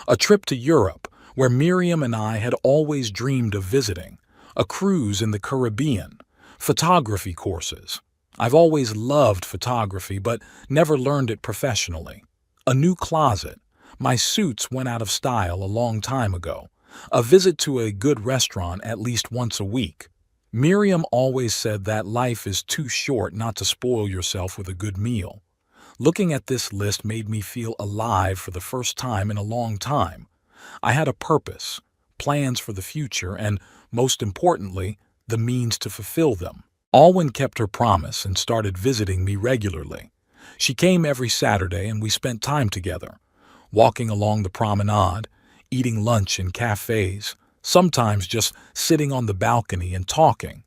A trip to Europe, where Miriam and I had always dreamed of visiting, a cruise in the Caribbean, photography courses. I've always loved photography, but never learned it professionally. A new closet. My suits went out of style a long time ago. A visit to a good restaurant at least once a week. Miriam always said that life is too short not to spoil yourself with a good meal. Looking at this list made me feel alive for the first time in a long time. I had a purpose, plans for the future, and, most importantly, the means to fulfill them. Alwyn kept her promise and started visiting me regularly. She came every Saturday and we spent time together, walking along the promenade, eating lunch in cafes, sometimes just sitting on the balcony and talking.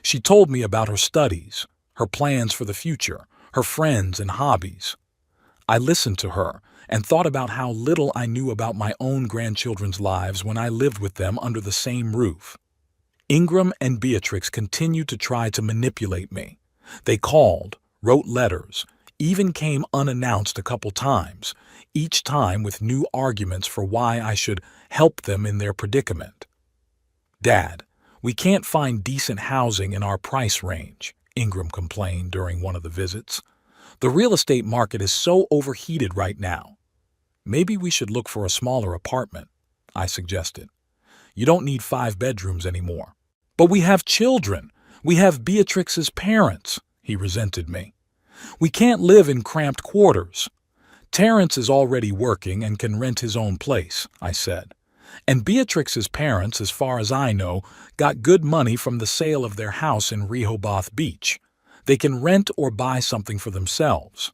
She told me about her studies, her plans for the future, her friends and hobbies. I listened to her and thought about how little I knew about my own grandchildren's lives when I lived with them under the same roof. Ingram and Beatrix continued to try to manipulate me. They called, wrote letters, even came unannounced a couple times, each time with new arguments for why I should help them in their predicament. "Dad, we can't find decent housing in our price range," Ingram complained during one of the visits. "The real estate market is so overheated right now." "Maybe we should look for a smaller apartment," I suggested. "You don't need 5 bedrooms anymore." "But we have children. We have Beatrix's parents," he resented me. "We can't live in cramped quarters." "Terrence is already working and can rent his own place," I said. "And Beatrix's parents, as far as I know, got good money from the sale of their house in Rehoboth Beach. They can rent or buy something for themselves."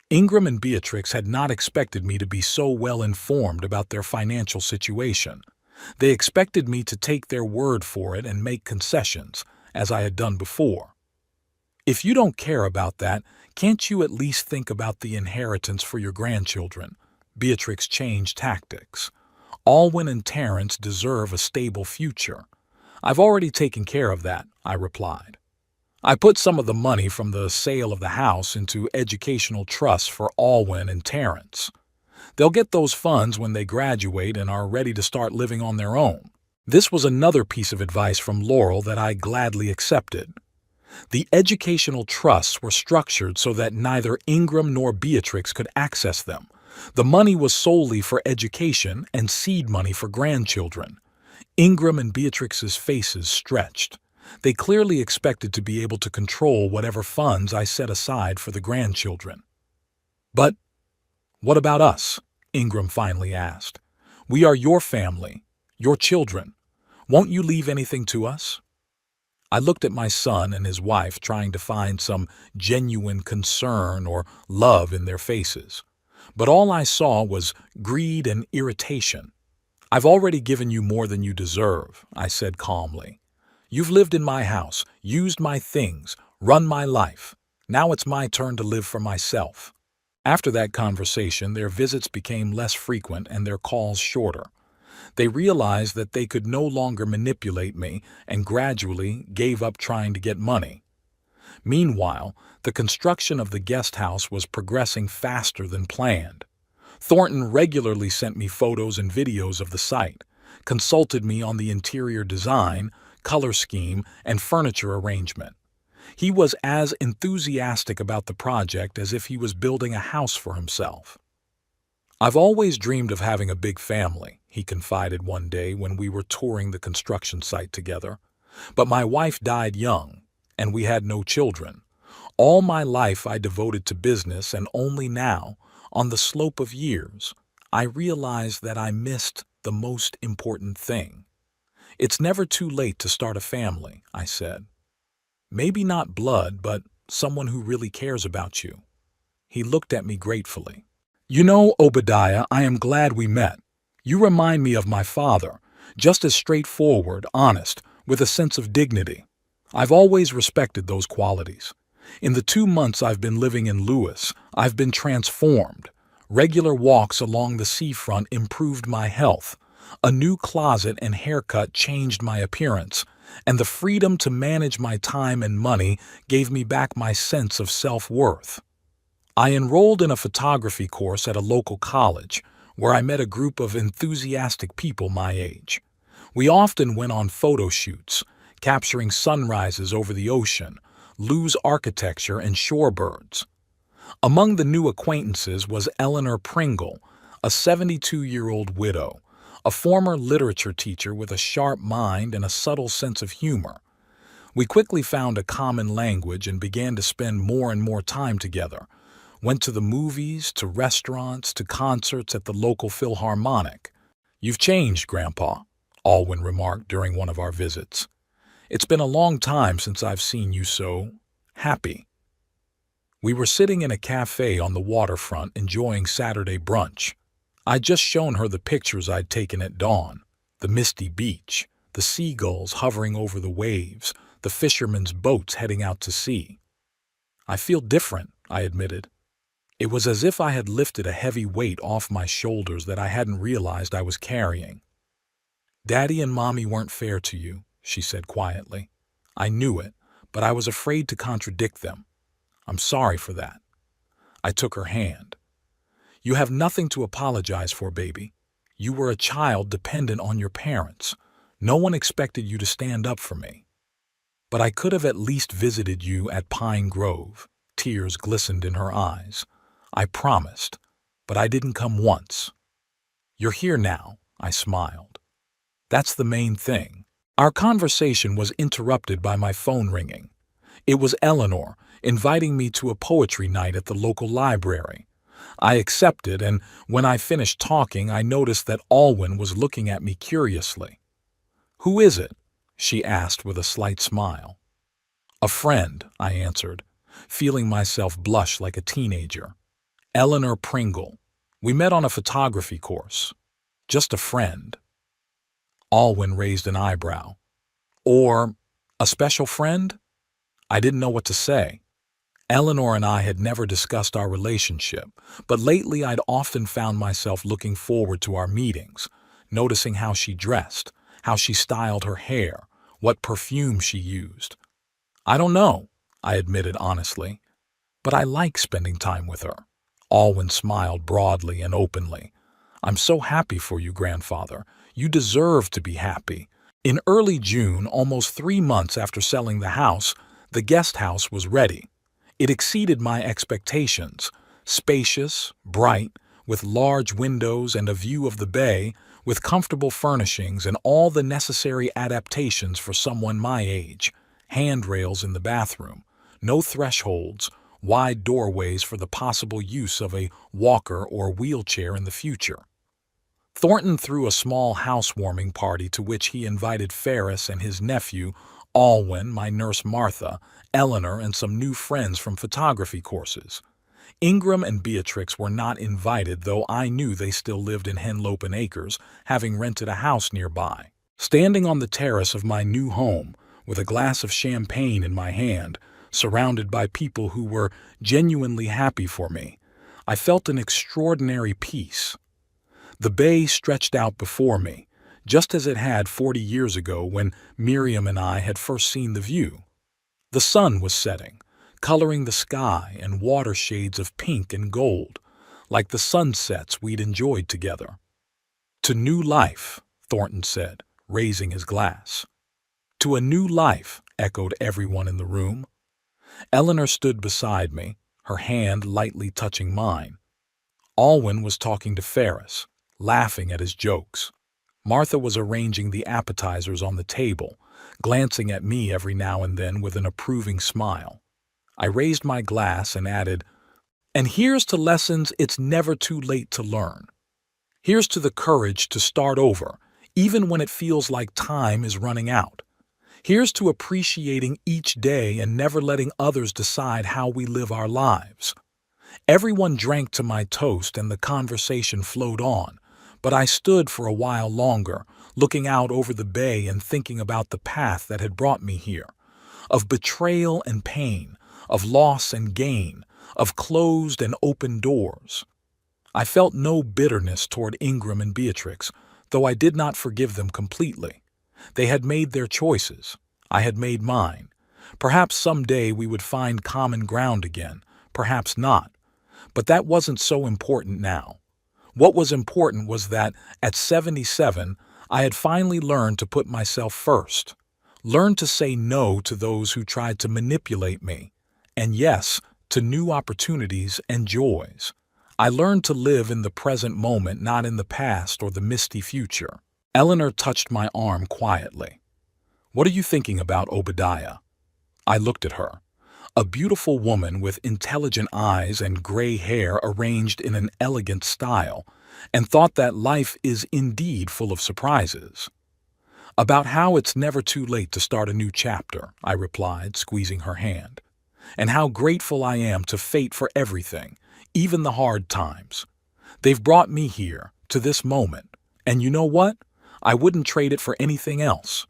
Ingram and Beatrix had not expected me to be so well informed about their financial situation. They expected me to take their word for it and make concessions, as I had done before. "If you don't care about that, can't you at least think about the inheritance for your grandchildren?" Beatrix changed tactics. "Alwyn and Terrence deserve a stable future." "I've already taken care of that," I replied. "I put some of the money from the sale of the house into educational trusts for Alwyn and Terrence. They'll get those funds when they graduate and are ready to start living on their own." This was another piece of advice from Laurel that I gladly accepted. The educational trusts were structured so that neither Ingram nor Beatrix could access them. The money was solely for education and seed money for grandchildren. Ingram and Beatrix's faces stretched. They clearly expected to be able to control whatever funds I set aside for the grandchildren. "But what about us?" Ingram finally asked. "We are your family, your children. Won't you leave anything to us?" I looked at my son and his wife, trying to find some genuine concern or love in their faces. But all I saw was greed and irritation. "I've already given you more than you deserve," I said calmly. "You've lived in my house, used my things, run my life. Now it's my turn to live for myself." After that conversation, their visits became less frequent and their calls shorter. They realized that they could no longer manipulate me and gradually gave up trying to get money. Meanwhile, the construction of the guest house was progressing faster than planned. Thornton regularly sent me photos and videos of the site, consulted me on the interior design, color scheme, and furniture arrangement. He was as enthusiastic about the project as if he was building a house for himself. "I've always dreamed of having a big family," he confided one day when we were touring the construction site together. "But my wife died young, and we had no children. All my life I devoted to business, and only now, on the slope of years, I realized that I missed the most important thing. It's never too late to start a family," I said. "Maybe not blood, but someone who really cares about you." He looked at me gratefully. "You know, Obadiah, I am glad we met. You remind me of my father, just as straightforward, honest, with a sense of dignity. I've always respected those qualities. In the 2 months I've been living in Lewis, I've been transformed. Regular walks along the seafront improved my health. A new closet and haircut changed my appearance, and the freedom to manage my time and money gave me back my sense of self-worth. I enrolled in a photography course at a local college, where I met a group of enthusiastic people my age. We often went on photo shoots, capturing sunrises over the ocean, Lew's architecture, and shorebirds. Among the new acquaintances was Eleanor Pringle, a 72-year-old widow, a former literature teacher with a sharp mind and a subtle sense of humor. We quickly found a common language and began to spend more and more time together. Went to the movies, to restaurants, to concerts at the local Philharmonic. "You've changed, Grandpa," Alwyn remarked during one of our visits. "It's been a long time since I've seen you so happy." We were sitting in a cafe on the waterfront enjoying Saturday brunch. I'd just shown her the pictures I'd taken at dawn, the misty beach, the seagulls hovering over the waves, the fishermen's boats heading out to sea. "I feel different," I admitted. It was as if I had lifted a heavy weight off my shoulders that I hadn't realized I was carrying. "Daddy and Mommy weren't fair to you," she said quietly. "I knew it, but I was afraid to contradict them. I'm sorry for that." I took her hand. "You have nothing to apologize for, baby. You were a child dependent on your parents. No one expected you to stand up for me. But I could have at least visited you at Pine Grove." Tears glistened in her eyes. "I promised, but I didn't come once. You're here now," I smiled. "That's the main thing." Our conversation was interrupted by my phone ringing. It was Eleanor, inviting me to a poetry night at the local library. I accepted, and when I finished talking, I noticed that Alwyn was looking at me curiously. "Who is it?" she asked with a slight smile. "A friend," I answered, feeling myself blush like a teenager. "Eleanor Pringle. We met on a photography course. Just a friend." Alwyn raised an eyebrow. "Or a special friend?" I didn't know what to say. Eleanor and I had never discussed our relationship, but lately I'd often found myself looking forward to our meetings, noticing how she dressed, how she styled her hair, what perfume she used. "I don't know," I admitted honestly, "but I like spending time with her." Alwyn smiled broadly and openly. "I'm so happy for you, grandfather. You deserve to be happy." In early June, almost 3 months after selling the house, the guest house was ready. It exceeded my expectations. Spacious, bright, with large windows and a view of the bay, with comfortable furnishings and all the necessary adaptations for someone my age. Handrails in the bathroom, no thresholds, wide doorways for the possible use of a walker or wheelchair in the future. Thornton threw a small housewarming party to which he invited Ferris and his nephew, Alwyn, my nurse Martha, Eleanor, and some new friends from photography courses. Ingram and Beatrix were not invited, though I knew they still lived in Henlopen Acres, having rented a house nearby. Standing on the terrace of my new home, with a glass of champagne in my hand, surrounded by people who were genuinely happy for me, I felt an extraordinary peace. The bay stretched out before me, just as it had 40 years ago when Miriam and I had first seen the view. The sun was setting, coloring the sky in water shades of pink and gold, like the sunsets we'd enjoyed together. To new life, Thornton said, raising his glass. To a new life, echoed everyone in the room. Eleanor stood beside me, her hand lightly touching mine. Alwyn was talking to Ferris, laughing at his jokes. Martha was arranging the appetizers on the table, glancing at me every now and then with an approving smile. I raised my glass and added, "And here's to lessons it's never too late to learn. Here's to the courage to start over, even when it feels like time is running out. Here's to appreciating each day and never letting others decide how we live our lives." Everyone drank to my toast and the conversation flowed on, but I stood for a while longer, looking out over the bay and thinking about the path that had brought me here, of betrayal and pain, of loss and gain, of closed and open doors. I felt no bitterness toward Ingram and Beatrix, though I did not forgive them completely. They had made their choices. I had made mine. Perhaps someday we would find common ground again, perhaps not. But that wasn't so important now. What was important was that, at 77, I had finally learned to put myself first, learned to say no to those who tried to manipulate me, and yes, to new opportunities and joys. I learned to live in the present moment, not in the past or the misty future. Eleanor touched my arm quietly. "What are you thinking about, Obadiah?" I looked at her. A beautiful woman with intelligent eyes and gray hair arranged in an elegant style, and thought that life is indeed full of surprises. "About how it's never too late to start a new chapter," I replied, squeezing her hand. "And how grateful I am to fate for everything, even the hard times. They've brought me here, to this moment, and you know what? I wouldn't trade it for anything else."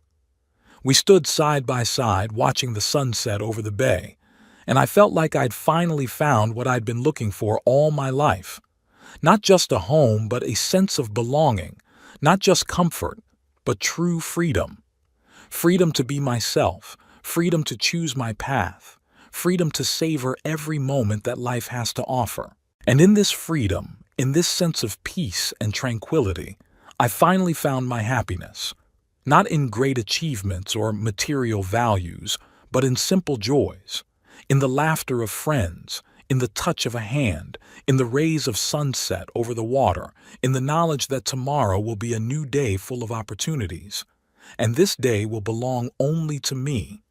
We stood side by side watching the sunset over the bay, and I felt like I'd finally found what I'd been looking for all my life. Not just a home, but a sense of belonging. Not just comfort, but true freedom. Freedom to be myself, freedom to choose my path, freedom to savor every moment that life has to offer. And in this freedom, in this sense of peace and tranquility, I finally found my happiness. Not in great achievements or material values, but in simple joys. In the laughter of friends, in the touch of a hand, in the rays of sunset over the water, in the knowledge that tomorrow will be a new day full of opportunities. And this day will belong only to me.